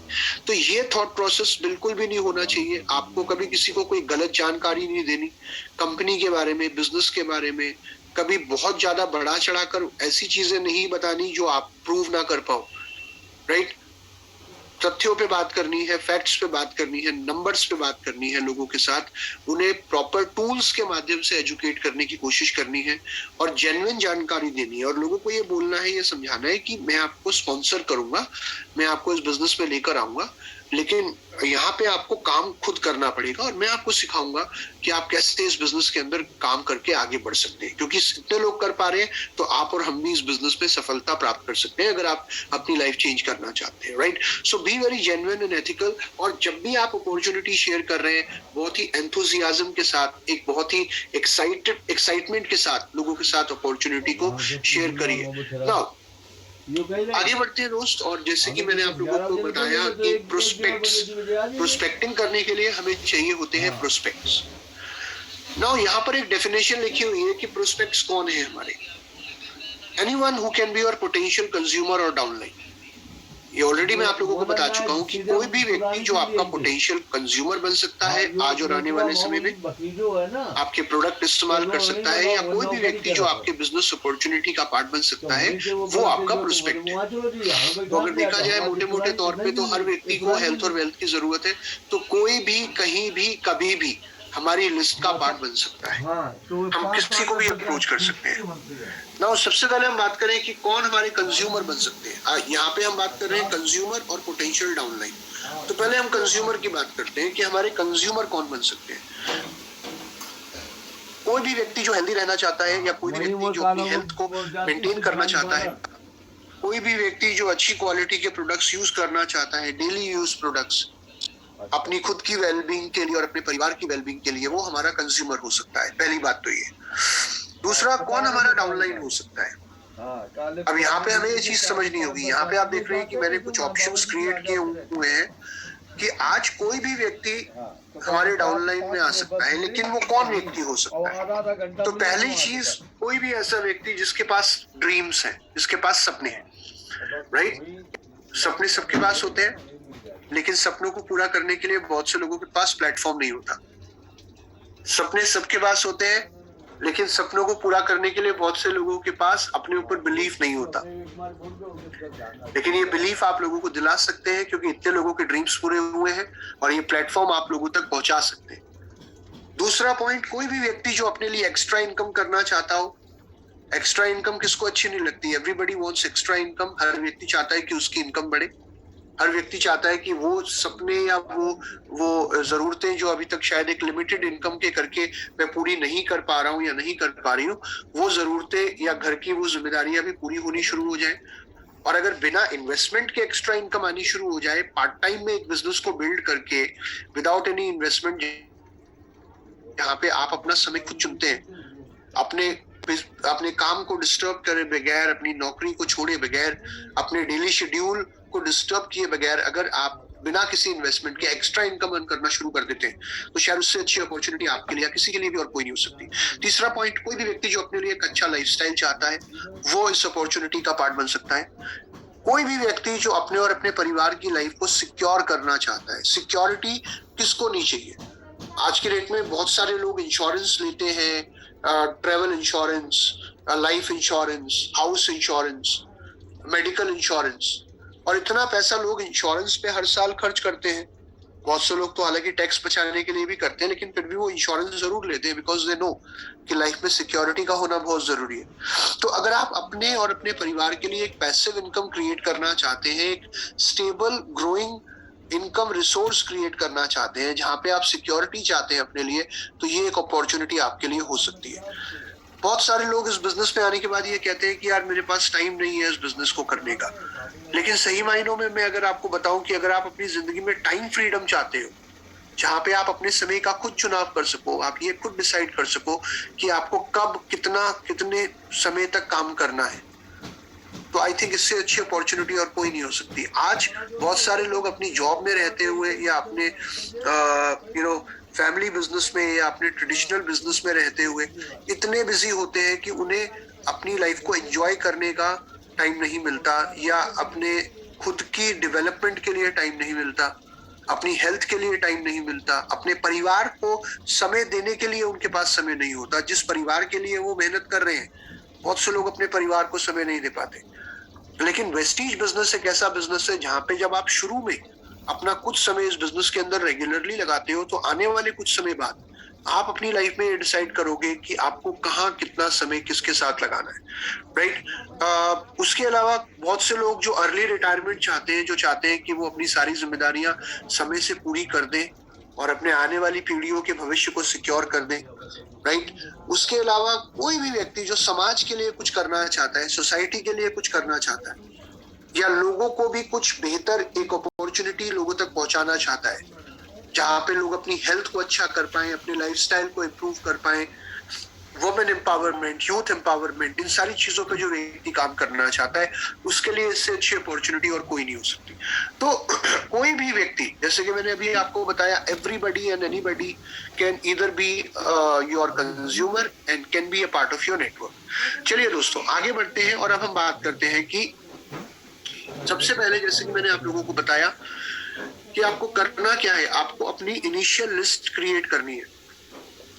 तो ये थॉट प्रोसेस बिल्कुल भी नहीं होना चाहिए। आपको कभी किसी को कोई गलत जानकारी नहीं देनी कंपनी के बारे में, बिजनेस के बारे में। कभी बहुत ज्यादा बढ़ा चढ़ाकर ऐसी चीजें नहीं बतानी जो आप प्रूव ना कर पाओ, राइट। तथ्यों पे बात करनी है, फैक्ट्स पे बात करनी है, नंबर्स पे बात करनी है लोगों के साथ। उन्हें प्रॉपर टूल्स के माध्यम से एजुकेट करने की कोशिश करनी है और जेन्युइन जानकारी देनी है। और लोगों को ये बोलना है, ये समझाना है कि मैं आपको स्पॉन्सर करूंगा, मैं आपको इस बिजनेस में लेकर आऊंगा, लेकिन यहाँ पे आपको काम खुद करना पड़ेगा और मैं आपको सिखाऊंगा कि आप कैसे इस बिजनेस के अंदर काम करके आगे बढ़ सकते हैं। क्योंकि इतने लोग कर पा रहे हैं तो आप और हम भी इस बिजनेस में सफलता प्राप्त कर सकते हैं अगर आप अपनी लाइफ चेंज करना चाहते हैं, right. So be very genuine and ethical. और जब भी आप अपॉर्चुनिटी शेयर कर रहे हैं, बहुत ही एंथुजियाज्म के साथ, एक बहुत ही एक्साइटमेंट के साथ लोगों के साथ अपॉर्चुनिटी को शेयर करिए। नाउ आगे बढ़ते हैं दोस्त। और जैसे कि मैंने आप लोगों को बताया कि प्रोस्पेक्टिंग करने के लिए हमें चाहिए होते हैं प्रोस्पेक्ट्स। नाउ यहाँ पर एक डेफिनेशन लिखी हुई है कि प्रोस्पेक्ट्स कौन है हमारे। Anyone who can be your potential consumer और डाउनलाइन। ये ऑलरेडी मैं आप लोगों को बता चुका हूँ कि कोई भी व्यक्ति जो आपका पोटेंशियल कंज्यूमर बन सकता है आज और आने वाले समय में, आपके प्रोडक्ट इस्तेमाल कर सकता है, या कोई भी व्यक्ति जो आपके बिजनेस अपॉर्चुनिटी का पार्ट बन सकता है, वो आपका प्रोस्पेक्ट है। तो अगर देखा जाए मोटे मोटे तौर पे तो हर व्यक्ति को हेल्थ और वेल्थ की जरूरत है, तो कोई भी कहीं भी कभी भी हमारी लिस्ट का पार्ट बन सकता है। हम किसी को भी अप्रोच कर सकते हैं। ना सबसे पहले हम बात करें कि कौन हमारे कंज्यूमर बन सकते हैं। यहाँ पे हम बात कर रहे हैं कंज्यूमर और पोटेंशियल डाउनलाइन। तो पहले हम कंज्यूमर की बात करते हैं कि हमारे कंज्यूमर कौन बन सकते हैं। कोई भी व्यक्ति जो हेल्दी रहना चाहता है, या कोई भी व्यक्ति जो अपनी हेल्थ को मेंटेन करना चाहता है, कोई भी व्यक्ति जो अच्छी क्वालिटी के प्रोडक्ट्स यूज करना चाहता है, डेली यूज प्रोडक्ट्स, अपनी खुद की वेलबींग के लिए और अपने परिवार की वेलबींग के लिए, वो हमारा कंज्यूमर हो सकता है। पहली बात तो ये। दूसरा, कौन हमारा डाउनलाइन हो सकता है। अब यहाँ पे हमें ये चीज समझनी होगी। यहाँ पे आप देख रहे हैं कि मैंने कुछ ऑप्शंस क्रिएट किए हुए हैं कि आज कोई भी व्यक्ति हमारे डाउनलाइन में आ सकता है, लेकिन वो कौन व्यक्ति हो सकता है। तो पहली चीज, कोई भी ऐसा व्यक्ति जिसके पास ड्रीम्स हैं, जिसके पास सपने हैं, राइट। सपने सबके पास होते हैं, लेकिन सपनों को पूरा करने के लिए बहुत से लोगों के पास प्लेटफॉर्म नहीं होता। सपने सबके पास होते हैं, लेकिन सपनों को पूरा करने के लिए बहुत से लोगों के पास अपने ऊपर बिलीफ नहीं होता। लेकिन ये बिलीफ आप लोगों को दिला सकते हैं, क्योंकि इतने लोगों के ड्रीम्स पूरे हुए हैं और ये प्लेटफॉर्म आप लोगों तक पहुंचा सकते हैं। दूसरा पॉइंट, कोई भी व्यक्ति जो अपने लिए एक्स्ट्रा इनकम करना चाहता हो। एक्स्ट्रा इनकम किसको अच्छी नहीं लगती? Everybody wants extra income. हर व्यक्ति चाहता है कि उसकी इनकम बढ़े। हर व्यक्ति चाहता है कि वो सपने या वो जरूरतें जो अभी तक शायद एक लिमिटेड इनकम के करके मैं पूरी नहीं कर पा रहा हूँ या नहीं कर पा रही हूँ, वो जरूरतें या घर की वो जिम्मेदारियां भी पूरी होनी शुरू हो जाए। और अगर बिना इन्वेस्टमेंट के एक्स्ट्रा इनकम आनी शुरू हो जाए, पार्ट टाइम में एक बिजनेस को बिल्ड करके विदाउट एनी इन्वेस्टमेंट, यहाँ पे आप अपना समय खुद चुनते हैं, अपने काम को डिस्टर्ब करे बगैर, अपनी नौकरी को छोड़े बगैर, अपने डेली शेड्यूल को डिस्टर्ब किए बगैर अगर आप बिना किसी इन्वेस्टमेंट के एक्स्ट्रा इनकम अर्न करना शुरू कर देते हैं, तो शायद उससे अच्छी अपॉर्चुनिटी आपके लिए या किसी के लिए भी और कोई नहीं हो सकती। तीसरा पॉइंट, कोई भी व्यक्ति जो अपने लिए एक अच्छा लाइफस्टाइल चाहता है वो इस अपॉर्चुनिटी का पार्ट बन सकता है। कोई भी व्यक्ति जो अपने और अपने परिवार की लाइफ को सिक्योर करना चाहता है, सिक्योरिटी किसको नहीं चाहिए? आज के डेट में बहुत सारे लोग इंश्योरेंस लेते हैं, travel insurance, life insurance, house insurance, medical insurance, और इतना पैसा लोग इंश्योरेंस पे हर साल खर्च करते हैं। बहुत से लोग तो हालांकि टैक्स बचाने के लिए भी करते हैं, लेकिन फिर भी वो इंश्योरेंस जरूर लेते हैं बिकॉज दे नो कि लाइफ में सिक्योरिटी का होना बहुत जरूरी है। तो अगर आप अपने और अपने परिवार के लिए एक पैसिव इनकम क्रिएट करना चाहते हैं, एक stable growing income resource create करना चाहते हैं, जहां पे आप सिक्योरिटी चाहते हैं अपने लिए, तो ये एक अपॉर्चुनिटी आपके लिए हो सकती है। बहुत सारे लोग इस बिजनेस में आने के बाद ये कहते हैं कि यार मेरे पास टाइम नहीं है इस बिजनेस को करने का, लेकिन सही मायनों में मैं अगर आपको बताऊं कि अगर आप अपनी जिंदगी में टाइम फ्रीडम चाहते हो, जहां पे आप अपने समय का खुद चुनाव कर सको, आप ये खुद डिसाइड कर सको कि आपको कब कितने समय तक काम करना है, तो आई थिंक इससे अच्छी अपॉर्चुनिटी और कोई नहीं हो सकती। आज बहुत सारे लोग अपनी जॉब में रहते हुए या अपने फैमिली बिजनेस में या अपने ट्रेडिशनल बिजनेस में रहते हुए इतने बिजी होते हैं कि उन्हें अपनी लाइफ को एंजॉय करने का टाइम नहीं मिलता, या अपने खुद की डेवलपमेंट के लिए टाइम नहीं मिलता, अपनी हेल्थ के लिए टाइम नहीं मिलता, अपने परिवार को समय देने के लिए उनके पास समय नहीं होता। जिस परिवार के लिए वो मेहनत कर रहे हैं, बहुत से लोग अपने परिवार को समय नहीं दे पाते। लेकिन वेस्टीज बिजनेस एक ऐसा बिजनेस है जहां पे जब आप शुरू में अपना कुछ समय इस बिजनेस के अंदर रेगुलरली लगाते हो, तो आने वाले कुछ समय बाद आप अपनी लाइफ में ये डिसाइड करोगे कि आपको कहाँ कितना समय किसके साथ लगाना है, राइट। उसके अलावा बहुत से लोग जो अर्ली रिटायरमेंट चाहते हैं, जो चाहते हैं कि वो अपनी सारी जिम्मेदारियां समय से पूरी कर दें और अपने आने वाली पीढ़ियों के भविष्य को सिक्योर कर दें, राइट। उसके अलावा कोई भी व्यक्ति जो समाज के लिए कुछ करना चाहता है, सोसाइटी के लिए कुछ करना चाहता है, या लोगों को भी कुछ बेहतर एक अपॉर्चुनिटी लोगों तक पहुंचाना चाहता है, जहां पे लोग अपनी हेल्थ को अच्छा कर पाए, अपने लाइफस्टाइल को इम्प्रूव कर पाए, वुमेन एम्पावरमेंट, यूथ एम्पावरमेंट, इन सारी चीजों पे जो व्यक्ति काम करना चाहता है, उसके लिए इससे अच्छी अपॉर्चुनिटी और कोई नहीं हो सकती। तो कोई भी व्यक्ति, जैसे कि मैंने अभी आपको बताया, everybody and anybody can either be your consumer and can be a part of your network. चलिए दोस्तों, आगे बढ़ते हैं और अब हम बात करते हैं कि सबसे पहले, जैसे कि मैंने आप लोगों को बताया कि आपको करना क्या है, आपको अपनी इनिशियल लिस्ट क्रिएट करनी है।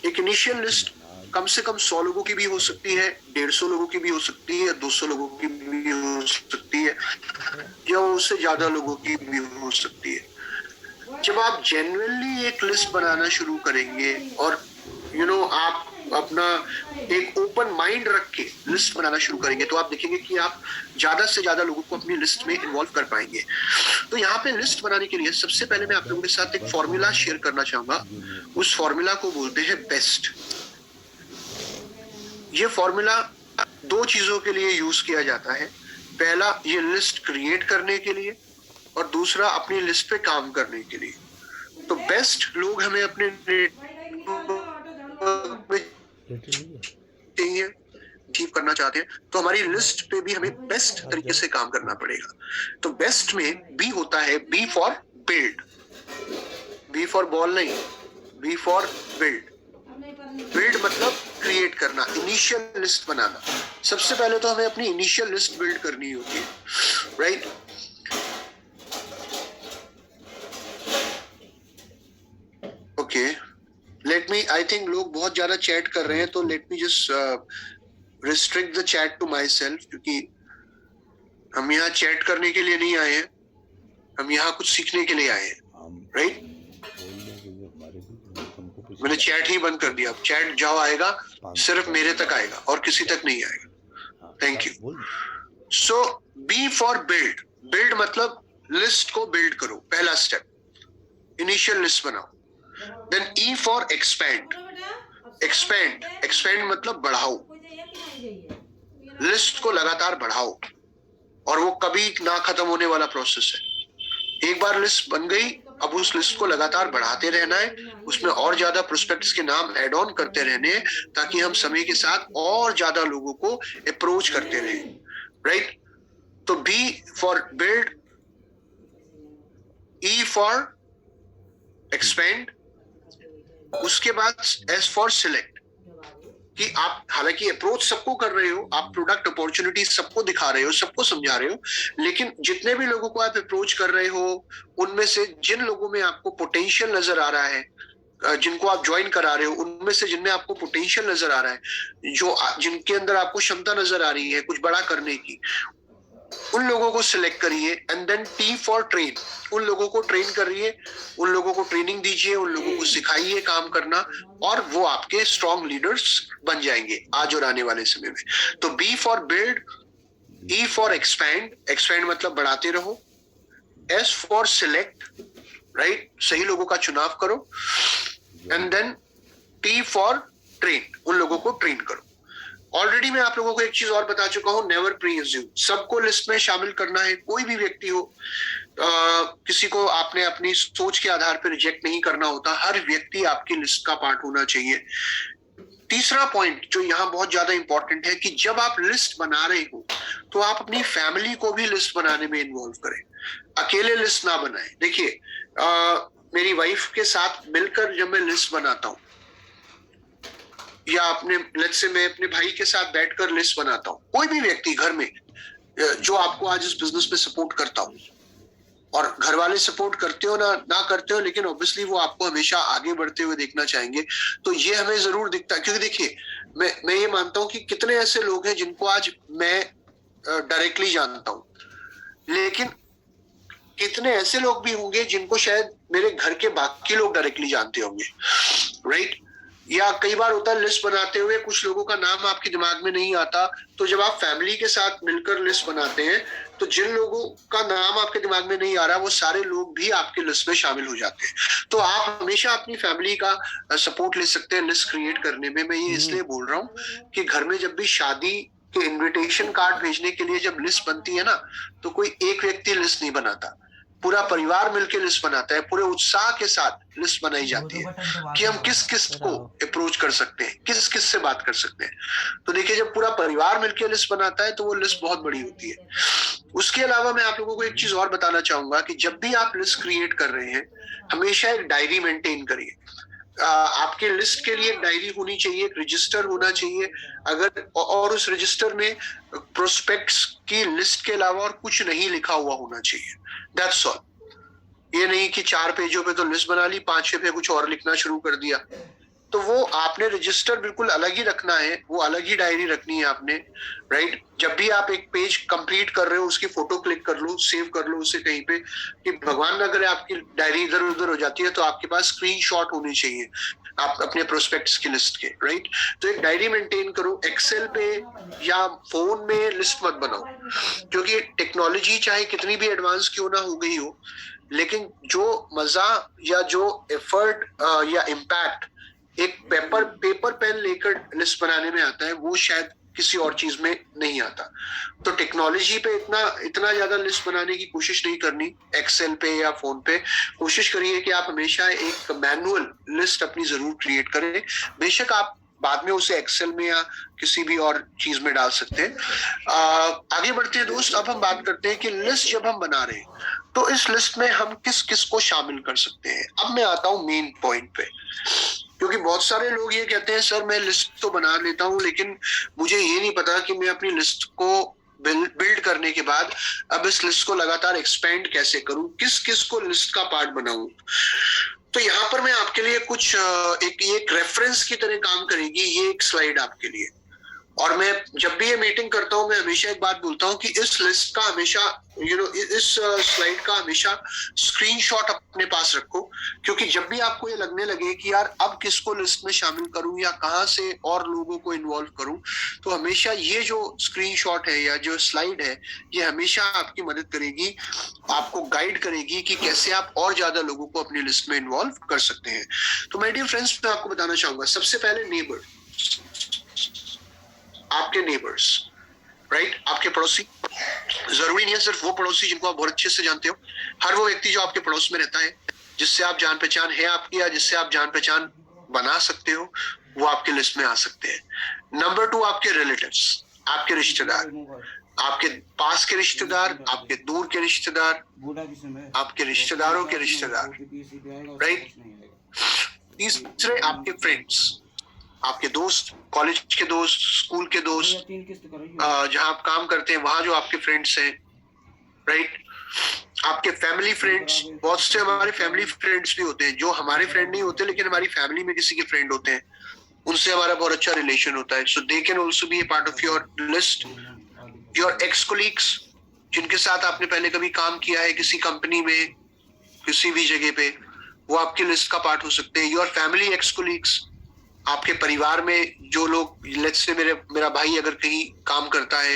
एक इनिशियल लिस्ट कम से कम 100 लोगों की भी हो सकती है, 150 लोगों की भी हो सकती है, 200 लोगों की भी हो सकती है, या उससे ज्यादा लोगों की भी हो सकती है। जब आप जेन्युइनली एक लिस्ट बनाना शुरू करेंगे और आप अपना एक ओपन माइंड रख के लिस्ट बनाना शुरू करेंगे, तो आप देखेंगे कि आप ज्यादा से ज्यादा लोगों को अपनी लिस्ट में इन्वॉल्व कर पाएंगे। तो यहाँ पे लिस्ट बनाने के लिए सबसे पहले मैं आप लोगों के साथ एक फॉर्मूला शेयर करना चाहूंगा। उस फॉर्मूला को बोलते हैं बेस्ट। ये फॉर्मूला 2 चीजों के लिए यूज किया जाता है। पहला, ये लिस्ट क्रिएट करने के लिए, और दूसरा अपनी लिस्ट पे काम करने के लिए। तो बेस्ट लोग हमें अपने अचीव करना चाहते हैं, तो हमारी लिस्ट पे भी हमें बेस्ट तरीके से काम करना पड़ेगा। तो बेस्ट में बी होता है B for build, B for ball नहीं, बी फॉर बिल्ड। बिल्ड मतलब क्रिएट करना, इनिशियल लिस्ट बनाना। सबसे पहले तो हमें अपनी इनिशियल लिस्ट बिल्ड करनी होती है, right. Okay, let me, I think लोग बहुत ज्यादा चैट कर रहे हैं, तो let me just restrict the chat to myself, क्योंकि हम यहाँ चैट करने के लिए नहीं आए हैं, हम यहाँ कुछ सीखने के लिए आए हैं, राइट। मैंने चैट ही बंद कर दिया। चैट जाओ आएगा, सिर्फ मेरे तक आएगा और किसी तक नहीं आएगा। Thank you. So B for build. Build मतलब लिस्ट को बिल्ड करो, पहला स्टेप, इनिशियल लिस्ट बनाओ। Then E for expand, expand मतलब बढ़ाओ, लिस्ट को लगातार बढ़ाओ, और वो कभी ना खत्म होने वाला प्रोसेस है। एक बार लिस्ट बन गई, अब उस लिस्ट को लगातार बढ़ाते रहना है, उसमें और ज्यादा प्रोस्पेक्ट्स के नाम ऐड ऑन करते रहने हैं, ताकि हम समय के साथ और ज्यादा लोगों को अप्रोच करते रहें, राइट। तो B for build, E for expand, उसके बाद एस फॉर सिलेक्ट, कि आप हालांकि अप्रोच सबको कर रहे हो, आप प्रोडक्ट अपॉर्चुनिटी सबको दिखा रहे हो, सबको समझा रहे हो, लेकिन जितने भी लोगों को आप अप्रोच कर रहे हो, उनमें से जिन लोगों में आपको पोटेंशियल नजर आ रहा है, जिनको आप ज्वाइन करा रहे हो, उनमें से जिनमें आपको पोटेंशियल नजर आ रहा है, जिनके अंदर आपको क्षमता नजर आ रही है कुछ बड़ा करने की, उन लोगों को सिलेक्ट करिए। And then T for train, उन लोगों को ट्रेन करिए, उन लोगों को ट्रेनिंग दीजिए, उन लोगों को सिखाइए काम करना, और वो आपके स्ट्रॉन्ग लीडर्स बन जाएंगे आज और आने वाले समय में। तो B for build, E for expand, expand मतलब बढ़ाते रहो, एस फॉर सिलेक्ट, राइट, सही लोगों का चुनाव करो, and then T for train, उन लोगों को ट्रेन करो। ऑलरेडी मैं आप लोगों को एक चीज और बता चुका हूं, नेवर प्री-अज्यूम, सबको लिस्ट में शामिल करना है, कोई भी व्यक्ति हो, किसी को आपने अपनी सोच के आधार पर रिजेक्ट नहीं करना होता, हर व्यक्ति आपकी लिस्ट का पार्ट होना चाहिए। तीसरा पॉइंट जो यहाँ बहुत ज्यादा इंपॉर्टेंट है, कि जब आप लिस्ट बना रहे हो तो आप अपनी फैमिली को भी लिस्ट बनाने में इन्वॉल्व करें, अकेले लिस्ट ना बनाएं। देखिए मेरी वाइफ के साथ मिलकर जब मैं लिस्ट बनाता हूँ, या मैं अपने भाई के साथ बैठकर लिस्ट बनाता हूँ, कोई भी व्यक्ति घर में जो आपको आज इस बिजनेस में सपोर्ट करता हूँ, और घर वाले सपोर्ट करते हो ना करते हो, लेकिन ऑब्वियसली वो आपको हमेशा आगे बढ़ते हुए देखना चाहेंगे, तो ये हमें जरूर दिखता है। क्योंकि देखिए मैं ये मानता हूं कि कितने ऐसे लोग हैं जिनको आज मैं डायरेक्टली जानता हूं, लेकिन कितने ऐसे लोग भी होंगे जिनको शायद मेरे घर के बाकी लोग डायरेक्टली जानते होंगे, राइट। या कई बार होता है लिस्ट बनाते हुए कुछ लोगों का नाम आपके दिमाग में नहीं आता, तो जब आप फैमिली के साथ मिलकर लिस्ट बनाते हैं, तो जिन लोगों का नाम आपके दिमाग में नहीं आ रहा, वो सारे लोग भी आपके लिस्ट में शामिल हो जाते हैं। तो आप हमेशा अपनी फैमिली का सपोर्ट ले सकते हैं लिस्ट क्रिएट करने में। मैं ये इसलिए बोल रहा हूँ कि घर में जब भी शादी के इन्विटेशन कार्ड भेजने के लिए जब लिस्ट बनती है ना, तो कोई एक व्यक्ति लिस्ट नहीं बनाता, पूरा परिवार मिलकर लिस्ट बनाता है, पूरे उत्साह के साथ लिस्ट बनाई जाती है कि हम किस किस को अप्रोच कर सकते हैं, किस किस से बात कर सकते हैं। तो देखिए जब पूरा परिवार मिलकर लिस्ट बनाता है तो वो लिस्ट बहुत बड़ी होती है। उसके अलावा मैं आप लोगों को एक चीज और बताना चाहूंगा कि जब भी आप लिस्ट क्रिएट कर रहे हैं, हमेशा एक डायरी मेंटेन करिए। आपके लिस्ट के लिए एक डायरी होनी चाहिए, एक रजिस्टर होना चाहिए, और उस रजिस्टर में प्रोस्पेक्ट्स की लिस्ट के अलावा और कुछ नहीं लिखा हुआ होना चाहिए। That's all. ये नहीं कि 4 पेजों पे तो लिस्ट बना ली, 5 पे कुछ और लिखना शुरू कर दिया, तो वो आपने रजिस्टर बिल्कुल अलग ही रखना है, वो अलग ही डायरी रखनी है आपने, राइट। जब भी आप एक पेज कंप्लीट कर रहे हो, उसकी फोटो क्लिक कर लो, सेव कर लो उसे कहीं पे, कि भगवान अगर आपकी डायरी इधर उधर हो जाती है तो आपके पास स्क्रीनशॉट होनी चाहिए आप अपने प्रोस्पेक्ट्स की लिस्ट के, राइट। तो एक डायरी मेंटेन करो। एक्सेल पे या फोन में लिस्ट मत बनाओ, क्योंकि टेक्नोलॉजी चाहे कितनी भी एडवांस क्यों ना हो गई हो, लेकिन जो मजा या जो एफर्ट या इम्पैक्ट एक पेपर पेन लेकर लिस्ट बनाने में आता है, वो शायद किसी और चीज में नहीं आता। तो टेक्नोलॉजी पे इतना ज्यादा लिस्ट बनाने की कोशिश नहीं करनी। एक्सेल पे या फोन पे कोशिश करिए कि आप हमेशा एक मैनुअल लिस्ट अपनी जरूर क्रिएट करें। बेशक आप बाद में उसे एक्सेल में या किसी भी और चीज में डाल सकते हैं। आगे बढ़ते हैं दोस्त। अब हम बात करते हैं कि लिस्ट जब हम बना रहे हैं तो इस लिस्ट में हम किस किस को शामिल कर सकते हैं। अब मैं आता हूं मेन पॉइंट पे, क्योंकि बहुत सारे लोग ये कहते हैं सर मैं लिस्ट तो बना लेता हूं, लेकिन मुझे ये नहीं पता कि मैं अपनी लिस्ट को बिल्ड करने के बाद अब इस लिस्ट को लगातार एक्सपेंड कैसे करूं, किस किस को लिस्ट का पार्ट बनाऊं। तो यहाँ पर मैं आपके लिए कुछ एक रेफरेंस की तरह काम करेगी ये एक स्लाइड आपके लिए, और मैं जब भी ये मीटिंग करता हूँ मैं हमेशा एक बात बोलता हूँ कि इस लिस्ट का हमेशा इस स्लाइड का हमेशा स्क्रीनशॉट अपने पास रखो, क्योंकि जब भी आपको ये लगने लगे कि यार अब किसको लिस्ट में शामिल करूं या कहां से और लोगों को इन्वॉल्व करूं, तो हमेशा ये जो स्क्रीनशॉट है या जो स्लाइड है ये हमेशा आपकी मदद करेगी, आपको गाइड करेगी कि कैसे आप और ज्यादा लोगों को अपनी लिस्ट में इन्वॉल्व कर सकते हैं। तो माय डियर फ्रेंड्स, मैं आपको बताना चाहूंगा सबसे पहले नेबर, आपके नेबर्स, राइट, आपके पड़ोसी। जरूरी नहीं है सिर्फ वो पड़ोसी जिनको आप बहुत अच्छे से जानते हो, हर वो व्यक्ति जो आपके पड़ोस में रहता है, जिससे आप जान पहचान है आपकी या जिससे आप जान पहचान बना सकते हो, वो आपके लिस्ट में आ सकते हैं। नंबर 2, आपके रिलेटिव्स, आपके रिश्तेदार, आपके पास के रिश्तेदार, आपके दूर के रिश्तेदार, आपके रिश्तेदारों के रिश्तेदार, राइट। तीसरे, आपके फ्रेंड्स, आपके दोस्त, कॉलेज के दोस्त, स्कूल के दोस्त, जहां आप काम करते हैं वहां जो आपके फ्रेंड्स हैं, राइट। आपके फैमिली फ्रेंड्स, बहुत से हमारे फैमिली फ्रेंड्स भी होते हैं जो हमारे फ्रेंड नहीं होते लेकिन हमारी फैमिली में किसी के फ्रेंड होते हैं, उनसे हमारा बहुत अच्छा रिलेशन होता है, so they can also be a part of your list. Your ex colleagues, जिनके साथ आपने पहले कभी काम किया है किसी कंपनी में, किसी भी जगह पे, वो आपकी लिस्ट का पार्ट हो सकते हैं। योर फैमिली एक्स कोलीग्स, आपके परिवार में जो लोग, लेट्स से मेरा भाई अगर कहीं काम करता है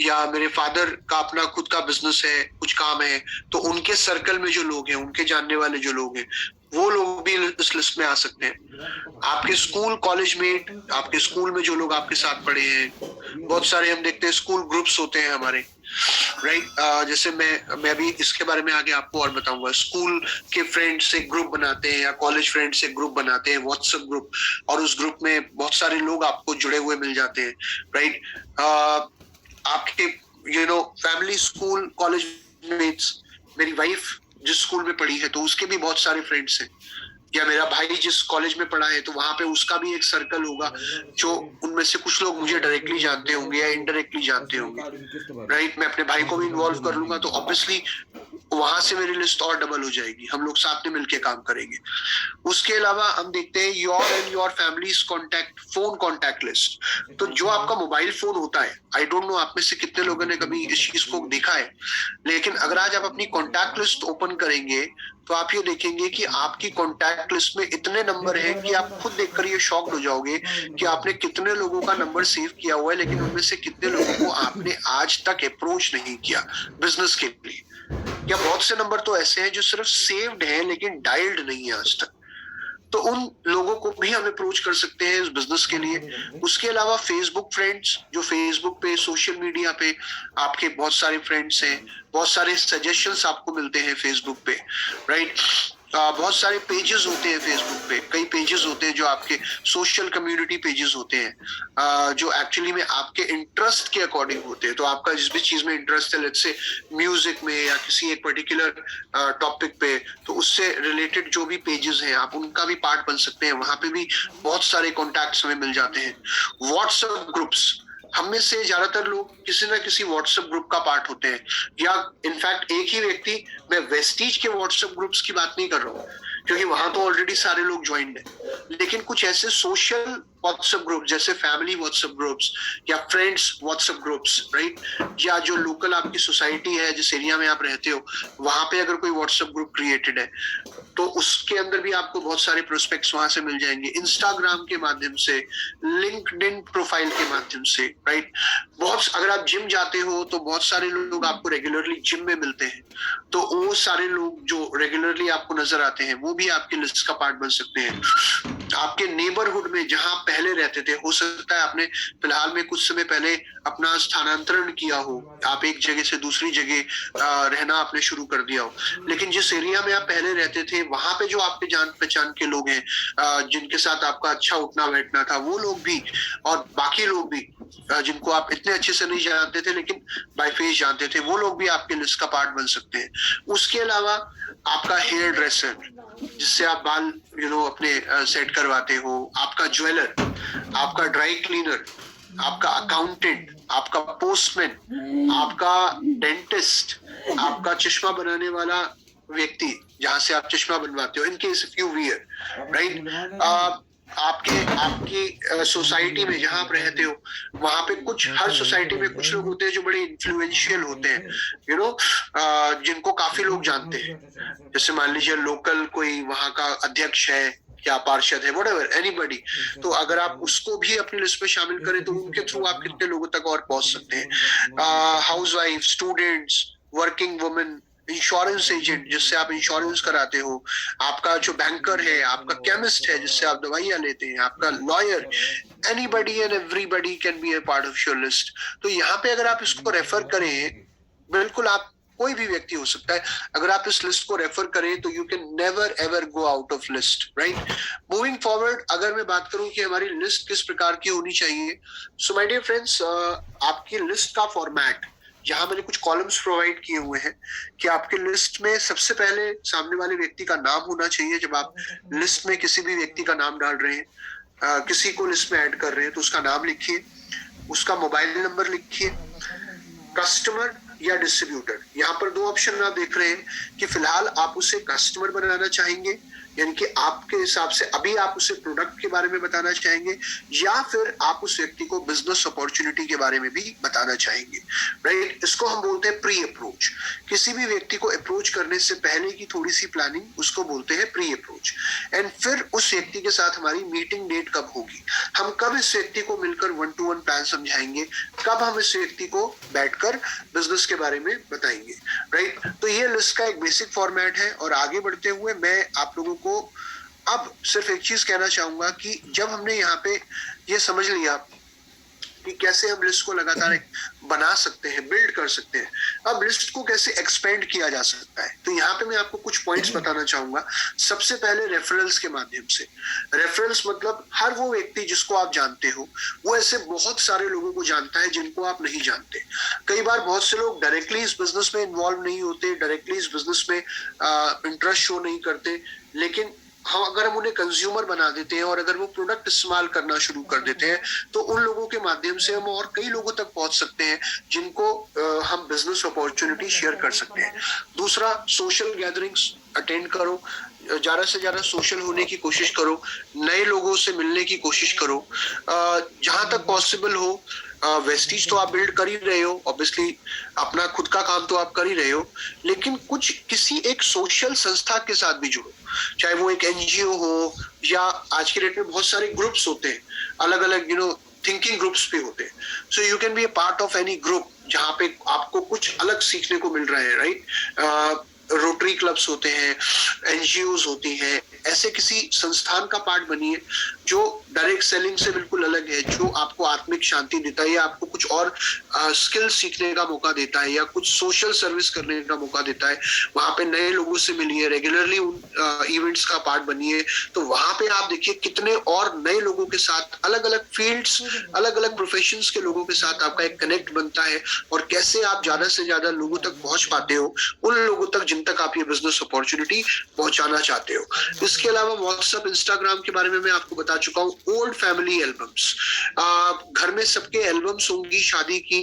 या मेरे फादर का अपना खुद का बिजनेस है, कुछ काम है, तो उनके सर्कल में जो लोग हैं, उनके जानने वाले जो लोग हैं, वो लोग भी इस लिस्ट में आ सकते हैं। आपके स्कूल कॉलेज मेट, आपके स्कूल में जो लोग आपके साथ पढ़े हैं, बहुत सारे हम देखते हैं स्कूल ग्रुप्स होते हैं हमारे, राइट। जैसे मैं अभी इसके बारे में आगे आपको और बताऊंगा। स्कूल के फ्रेंड्स एक ग्रुप बनाते हैं या कॉलेज फ्रेंड्स एक ग्रुप बनाते हैं, व्हाट्सएप ग्रुप, और उस ग्रुप में बहुत सारे लोग आपको जुड़े हुए मिल जाते हैं, राइट। आपके फैमिली, स्कूल, कॉलेज मेट्स, मेरी वाइफ जिस स्कूल में पढ़ी है तो उसके भी बहुत सारे फ्रेंड्स हैं, या मेरा भाई जिस कॉलेज में पढ़ा है तो वहां पे उसका भी एक सर्कल होगा, जो उनमें से कुछ लोग मुझे डायरेक्टली जानते होंगे या इनडायरेक्टली जानते होंगे, राइट। मैं अपने भाई को भी इन्वॉल्व कर लूंगा तो ऑब्वियसली वहां से मेरी लिस्ट और डबल हो जाएगी, हम लोग साथ में मिलकर काम करेंगे। उसके अलावा हम देखते हैं your and your families contact, phone contact list. तो जो आपका मोबाइल फोन होता है, आई डोंट नो आप में से कितने लोगों ने कभी इस चीज को देखा है, लेकिन अगर आज आप अपनी कॉन्टैक्ट लिस्ट ओपन करेंगे तो आप ये देखेंगे कि आपकी कॉन्टैक्ट लिस्ट में इतने नंबर हैं कि आप खुद देखकर ये शॉक्ड हो जाओगे कि आपने कितने लोगों का नंबर सेव किया हुआ है, लेकिन उनमें से कितने लोगों को आपने आज तक अप्रोच नहीं किया बिजनेस के लिए। या बहुत से नंबर तो ऐसे हैं जो सिर्फ सेव्ड हैं लेकिन डायल्ड नहीं है आज तक, तो उन लोगों को भी हम अप्रोच कर सकते हैं इस बिजनेस के लिए। उसके अलावा फेसबुक फ्रेंड्स, जो फेसबुक पे, सोशल मीडिया पे आपके बहुत सारे फ्रेंड्स हैं, बहुत सारे सजेशंस आपको मिलते हैं फेसबुक पे, राइट। बहुत सारे पेजेस होते हैं फेसबुक पे, कई पेजेस होते हैं जो आपके सोशल कम्युनिटी पेजेस होते हैं, जो एक्चुअली में आपके इंटरेस्ट के अकॉर्डिंग होते हैं। तो आपका जिस भी चीज में इंटरेस्ट है, लेट्स से म्यूजिक में या किसी एक पर्टिकुलर टॉपिक पे, तो उससे रिलेटेड जो भी पेजेस हैं आप उनका भी पार्ट बन सकते हैं, वहां पे भी बहुत सारे कॉन्टैक्ट्स हमें मिल जाते हैं। व्हाट्सएप ग्रुप्स, हम में से ज्यादातर लोग किसी ना किसी व्हाट्सएप ग्रुप का पार्ट होते हैं, या इनफैक्ट एक ही व्यक्ति, मैं वेस्टीज के व्हाट्सएप ग्रुप्स की बात नहीं कर रहा हूँ क्योंकि वहां तो ऑलरेडी सारे लोग ज्वाइंड है, लेकिन कुछ ऐसे सोशल व्हाट्सएप ग्रुप जैसे फैमिली व्हाट्सएप ग्रुप्स या फ्रेंड्स व्हाट्सएप ग्रुप्स, राइट, या जो लोकल आपकी सोसाइटी है, जिस एरिया में आप रहते हो, वहां पे अगर कोई व्हाट्सएप ग्रुप क्रिएटेड है तो उसके अंदर भी आपको बहुत सारे प्रोस्पेक्ट्स वहां से मिल जाएंगे, इंस्टाग्राम के माध्यम से, लिंक्डइन प्रोफाइल के माध्यम से, राइट। बहुत, अगर आप जिम जाते हो तो बहुत सारे लोग आपको रेगुलरली जिम में मिलते हैं, तो वो सारे लोग जो रेगुलरली आपको नजर आते हैं वो भी आपकी लिस्ट का पार्ट बन सकते हैं। आपके नेबरहुड में जहां पहले रहते थे, हो सकता है आपने फिलहाल में कुछ समय पहले अपना स्थानांतरण किया हो, आप एक जगह से दूसरी जगह रहना आपने शुरू कर दिया हो, लेकिन जिस एरिया में आप पहले रहते थे वहां पे जो आपके जान पहचान के लोग हैं, जिनके साथ आपका अच्छा उठना बैठना था, वो लोग भी, और बाकी लोग भी जिनको आप इतने अच्छे से नहीं जानते थे लेकिन बाय फेस जानते थे, वो लोग भी आपके लिस्ट का पार्ट बन सकते हैं। उसके अलावा आपका हेयर ड्रेसर, जिससे आप बाल अपने सेट करवाते हो, आपका ज्वेलर, आपका ड्राई क्लीनर, आपका अकाउंटेंट, आपका पोस्टमैन, आपका डेंटिस्ट, आपका चश्मा बनाने वाला व्यक्ति जहां से आप चश्मा बनवाते हो, in case if you wear, right. आपकी सोसाइटी में जहां आप रहते हो वहां पे कुछ, हर सोसाइटी में कुछ लोग होते हैं जो बड़े इन्फ्लुएंशियल होते हैं, यू नो, जिनको काफी लोग जानते हैं। जैसे मान लीजिए लोकल कोई वहां का अध्यक्ष है या पार्षद है, व्हाटएवर, एनीबॉडी। तो अगर आप उसको भी अपनी लिस्ट में शामिल करें तो उनके थ्रू आप कितने लोगों तक और पहुंच सकते हैं। Housewife, students, working women, insurance agent जिससे आप इंश्योरेंस कराते हो, आपका जो बैंकर है, आपका केमिस्ट है जिससे आप दवाइयां लेते हैं, आपका lawyer, anybody and everybody can be a part of your list. तो यहाँ पे अगर आप इसको रेफर करें, बिल्कुल आप कोई भी व्यक्ति हो सकता है, अगर आप इस लिस्ट को रेफर करें तो you can never ever go out of list, right. Moving forward, अगर मैं बात करूं कि हमारी लिस्ट किस प्रकार की होनी चाहिए, सो माय डियर फ्रेंड्स, आपकी लिस्ट का फॉर्मेट, यहाँ मैंने कुछ कॉलम्स प्रोवाइड किए हुए हैं कि आपके लिस्ट में सबसे पहले सामने वाले व्यक्ति का नाम होना चाहिए। जब आप लिस्ट में किसी भी व्यक्ति का नाम डाल रहे हैं, किसी को लिस्ट में ऐड कर रहे हैं, तो उसका नाम लिखिए, उसका मोबाइल नंबर लिखिए, कस्टमर या डिस्ट्रीब्यूटर। यहाँ पर दो ऑप्शन आप देख रहे हैं कि फिलहाल आप उसे कस्टमर बनाना चाहेंगे, यानी कि आपके हिसाब से अभी आप उसे प्रोडक्ट के बारे में बताना चाहेंगे, या फिर आप उस व्यक्ति को बिजनेस अपॉर्चुनिटी के बारे में भी बताना चाहेंगे, राइट। इसको हम बोलते हैं प्री अप्रोच। किसी भी व्यक्ति को अप्रोच करने से पहले की थोड़ी सी प्लानिंग, उसको बोलते हैं प्री अप्रोच। एंड फिर उस व्यक्ति के साथ हमारी मीटिंग डेट कब होगी, हम कब इस व्यक्ति को मिलकर 1-to-1 प्लान समझाएंगे, कब हम इस व्यक्ति को बैठकर बिजनेस के बारे में बताएंगे, राइट। तो ये लिस्ट का एक बेसिक फॉर्मेट है। और आगे बढ़ते हुए मैं आप लोगों को अब सिर्फ एक चीज कहना चाहूंगा कि जब हमने यहाँ पे ये समझ लिया कि कैसे हम लिस्ट को लगातार बना सकते हैं, बिल्ड कर सकते हैं, अब लिस्ट को कैसे एक्सपेंड किया जा सकता है, तो यहाँ पे मैं आपको कुछ पॉइंट्स बताना चाहूंगा। सबसे पहले रेफरल्स के माध्यम से। रेफरल्स मतलब हर वो व्यक्ति जिसको आप जानते हो वो ऐसे बहुत सारे लोगों को जानता है जिनको आप नहीं जानते। कई बार बहुत से लोग डायरेक्टली इस बिजनेस में इन्वॉल्व नहीं होते, डायरेक्टली इस बिजनेस में इंटरेस्ट शो नहीं करते, लेकिन हम अगर हम उन्हें कंज्यूमर बना देते हैं और अगर वो प्रोडक्ट इस्तेमाल करना शुरू कर देते हैं तो उन लोगों के माध्यम से हम और कई लोगों तक पहुंच सकते हैं जिनको हम बिजनेस अपॉर्चुनिटी शेयर कर सकते हैं। दूसरा, सोशल गैदरिंग्स अटेंड करो, ज्यादा से ज्यादा सोशल होने की कोशिश करो, नए लोगों से मिलने की कोशिश करो, जहां तक पॉसिबल हो। वेस्टीज तो आप बिल्ड कर ही रहे हो, ऑब्वियसली अपना खुद का काम तो आप कर ही रहे हो, लेकिन कुछ किसी एक सोशल संस्था के साथ भी जुड़ो, चाहे वो एक एनजीओ हो या आज के डेट में बहुत सारे ग्रुप्स होते हैं, अलग अलग थिंकिंग ग्रुप्स भी होते हैं। So you can be a part of any group जहाँ पे आपको कुछ अलग सीखने को मिल रहा है, राइट। रोटरी क्लब्स होते हैं, एनजीओज होती हैं, ऐसे किसी संस्थान का पार्ट बनिए जो डायरेक्ट सेलिंग से बिल्कुल अलग है, जो आपको आत्मिक शांति देता है या आपको कुछ और स्किल सीखने का मौका देता है या कुछ सोशल सर्विस करने का मौका देता है। वहां पे नए लोगों से मिलिए, रेगुलरली उन इवेंट्स का पार्ट बनिए, तो वहां पे आप देखिए कितने और नए लोगों के साथ, अलग अलग फील्ड्स, अलग अलग प्रोफेशंस के लोगों के साथ आपका एक कनेक्ट बनता है और कैसे आप ज्यादा से ज्यादा लोगों तक पहुंच पाते हो, उन लोगों तक जिन तक आप ये बिजनेस अपॉर्चुनिटी पहुंचाना चाहते हो। इसके अलावा व्हाट्सएप, इंस्टाग्राम के बारे में मैं आपको बता चुका हूँ। ओल्ड फैमिली एल्बम्स, घर में सबके एल्बम्स होंगी शादी की,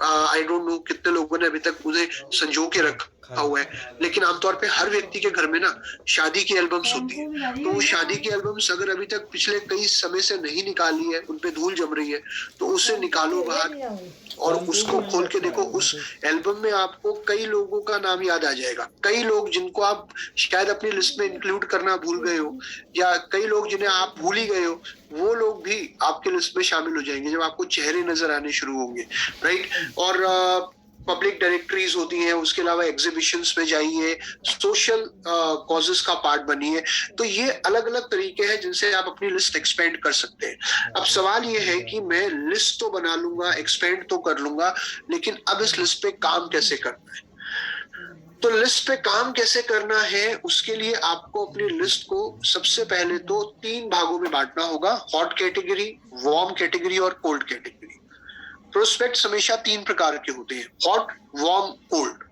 आई डोंट नो कितने लोगों ने अभी तक उन्हें संजो के रखा हुआ है, लेकिन आमतौर पे हर व्यक्ति के घर में ना शादी की एल्बम्स होती है। तो वो शादी की एल्बम्स अगर अभी तक पिछले कई समय से नहीं निकाली है, उनपे धूल जम रही है, तो उसे निकालो बाहर और उसको खोल के देखो। उस एल्बम में आपको कई लोगों का नाम याद आ जाएगा, कई लोग जिनको आप शायद अपनी लिस्ट में इंक्लूड करना भूल गए हो, या कई लोग जिन्हें आप भूल ही गए हो, वो लोग भी आपके लिस्ट में शामिल हो जाएंगे जब आपको चेहरे नजर आने शुरू होंगे, राइट। और पब्लिक डायरेक्टरीज होती हैं, उसके अलावा एग्जीबिशंस में जाइए, सोशल कॉजेस का पार्ट बनिए। तो ये अलग अलग तरीके हैं जिनसे आप अपनी लिस्ट एक्सपेंड कर सकते हैं। अब सवाल ये है कि मैं लिस्ट तो बना लूंगा, एक्सपेंड तो कर लूंगा, लेकिन अब इस लिस्ट पे काम कैसे करना है? तो लिस्ट पे काम कैसे करना है, उसके लिए आपको अपनी लिस्ट को सबसे पहले तो 3 भागों में बांटना होगा, हॉट कैटेगरी, वार्म कैटेगरी और कोल्ड कैटेगरी। प्रोस्पेक्ट्स हमेशा 3 प्रकार के होते हैं, हॉट, वार्म, कोल्ड,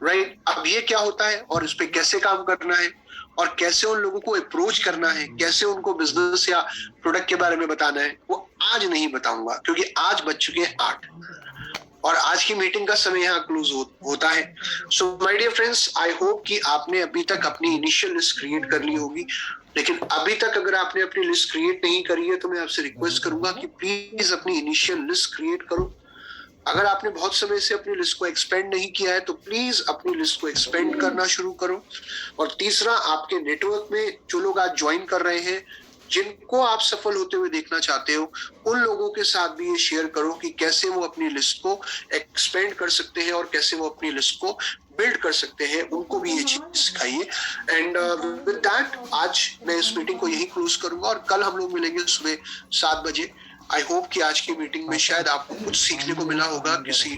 राइट। अब ये क्या होता है और इस पे कैसे काम करना है और कैसे उन लोगों को अप्रोच करना है, कैसे उनको बिजनेस या प्रोडक्ट के बारे में बताना है, वो आज नहीं बताऊंगा, क्योंकि आज बज चुके हैं 8 और आज की मीटिंग का समय यहाँ क्लोज होता है। So my dear friends, I hope कि आपने अभी तक अपनी इनिशियल लिस्ट क्रिएट कर ली होगी, लेकिन अभी तक अगर आपने अपनी लिस्ट क्रिएट नहीं करी है तो मैं आपसे रिक्वेस्ट करूंगा कि प्लीज अपनी इनिशियल लिस्ट क्रिएट करो। अगर आपने बहुत समय से अपनी लिस्ट को एक्सपेंड नहीं किया है तो प्लीज अपनी लिस्ट को एक्सपेंड करना शुरू करो। और तीसरा, आपके नेटवर्क में जो लोग आज ज्वाइन कर रहे हैं, जिनको आप सफल होते हुए देखना चाहते हो, उन लोगों के साथ भी ये शेयर करो कि कैसे वो अपनी लिस्ट को एक्सपेंड कर सकते हैं और कैसे वो अपनी लिस्ट को बिल्ड कर सकते हैं, उनको भी ये चीज सिखाइए। एंड विद दैट आज मैं इस मीटिंग को यही क्लोज करूंगा और कल हम लोग मिलेंगे सुबह 7 बजे। आई होप कि आज की मीटिंग में शायद आपको कुछ सीखने को मिला होगा, किसी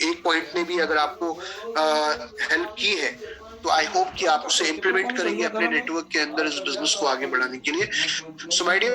एक पॉइंट ने भी अगर आपको हेल्प की है तो आई होप कि आप उसे इम्प्लीमेंट करेंगे अपने नेटवर्क के अंदर इस बिजनेस को आगे बढ़ाने के लिए। So my dear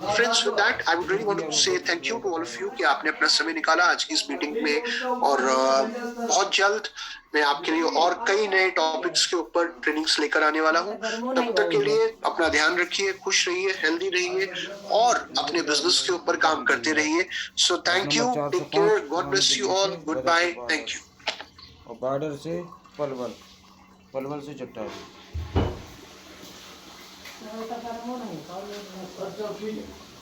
friends, with that I would really want to say thank you to all of you कि आपने अपना समय निकाला आज की इस मीटिंग में। और बहुत जल्द मैं आपके लिए और कई नए टॉपिक्स के ऊपर ट्रेनिंग्स लेकर आने वाला हूँ। तब तक के लिए अपना ध्यान रखिए, खुश रहिए, हेल्दी रहिए और अपने बिजनेस के ऊपर काम करते रहिए। So thank you, take care, God bless you all, good bye, thank you. और बॉर्डर से पलवल से चट्टान।